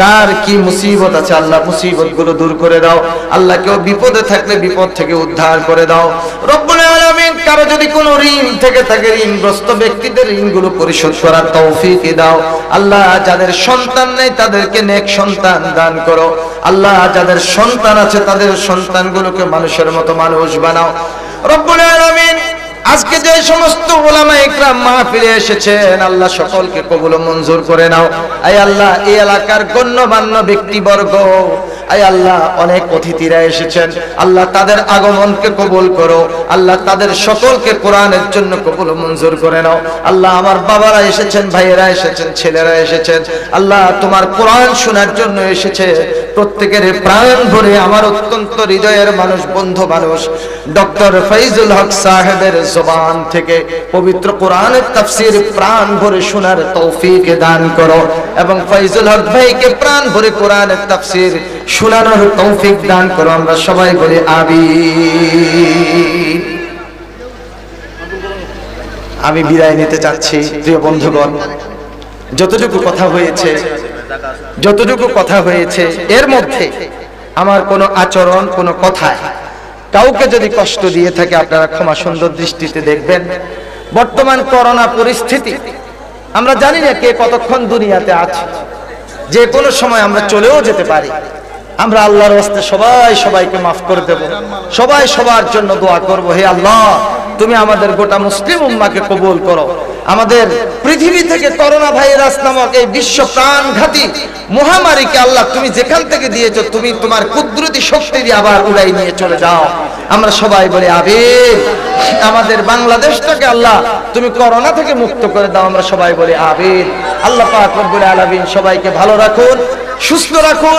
কার কি মুসিবত আছে আল্লাহ মুসিবত গুলো দূর করে দাও। আল্লাহ, কেউ বিপদে থাকলে বিপদ থেকে উদ্ধার করে দাও রব্বুল আলামিন। কারো যদি কোনো ঋণ থেকে থাকে, ঋণগ্রস্ত ব্যক্তিদের ঋণগুলো পরিশোধ করার তৌফিক দাও। আল্লাহ, যাদের সন্তান নেই তাদেরকে নেক সন্তান দান করো। আল্লাহ, যাদের সন্তান আছে তাদের সন্তানগুলোকে মানুষের মতো মানুষ বানাও রব্বুল আলামিন। আজকে যে সমস্ত উলামা ইকরাম মাহফিলে এসেছেন আল্লাহ, সকলকে কবুল ও মঞ্জুর করে নাও। আয় আল্লাহ, এই এলাকার গণ্যমান্য ব্যক্তিবর্গ, আয় আল্লাহ, অনেক অতিথিরা এসেছেন আল্লাহ, তাদের আগমনকে কবুল করো। আল্লাহ, তাদের সকলকে কোরআনের জন্য কবুল ও মঞ্জুর করে নাও। আল্লাহ, আমার বাবারা এসেছেন, ভাইয়েরা এসেছেন, ছেলেরা এসেছেন আল্লাহ, তোমার কোরআন শোনার জন্য এসেছে। প্রত্যেকের প্রাণ ভরে আমার অত্যন্ত হৃদয়ের মানুষ, বন্ধু মানুষ ডক্টর ফয়জুল হক সাহেবের জবান থেকে পবিত্র কোরআনের তাফসীর প্রাণ ভরে শোনার তৌফিক দান করো এবং ফয়জুল হক ভাইকে প্রাণ ভরে কোরআনের তাফসীর শোনানোর তৌফিক দান করো। আমরা সবাই বলি আমিন। আমি বিদায় নিতে চাচ্ছি প্রিয় বন্ধুগণ। যতটুকু কথা হয়েছে এর মধ্যে আমার কোনো আচরণ, কোনো কথায় কাউকে যদি কষ্ট দিয়ে থাকে আপনারা ক্ষমা সুন্দর দৃষ্টিতে দেখবেন। বর্তমান করোনা পরিস্থিতি, আমরা জানি না কে কতক্ষণ দুনিয়াতে আছে, যে কোনো সময় আমরা চলেও যেতে পারি। আমরা আল্লাহর ওয়াস্তে সবাই সবাইকে মাফ করে দেব, সবাই সবার জন্য দোয়া করব। হে আল্লাহ, তুমি আমাদের গোটা মুসলিম উম্মাহকে কবুল করো। আমাদের পৃথিবী থেকে করোনা ভাইরাস নামক এই বিশ্ব প্রাণঘাতী মহামারীকে আল্লাহ তুমি যেখান থেকে দিয়েছো, তুমি তোমার কুদরতি শক্তি দিয়ে আবার উড়াই নিয়ে চলে যাও। আমরা সবাই বলি আমিন। আমাদের বাংলাদেশটাকে আল্লাহ তুমি করোনা থেকে মুক্ত করে দাও। আমরা সবাই বলি আমিন। আল্লাহ পাক রব্বুল আলামিন সবাইকে ভালো রাখুন, সুস্থ রাখুন।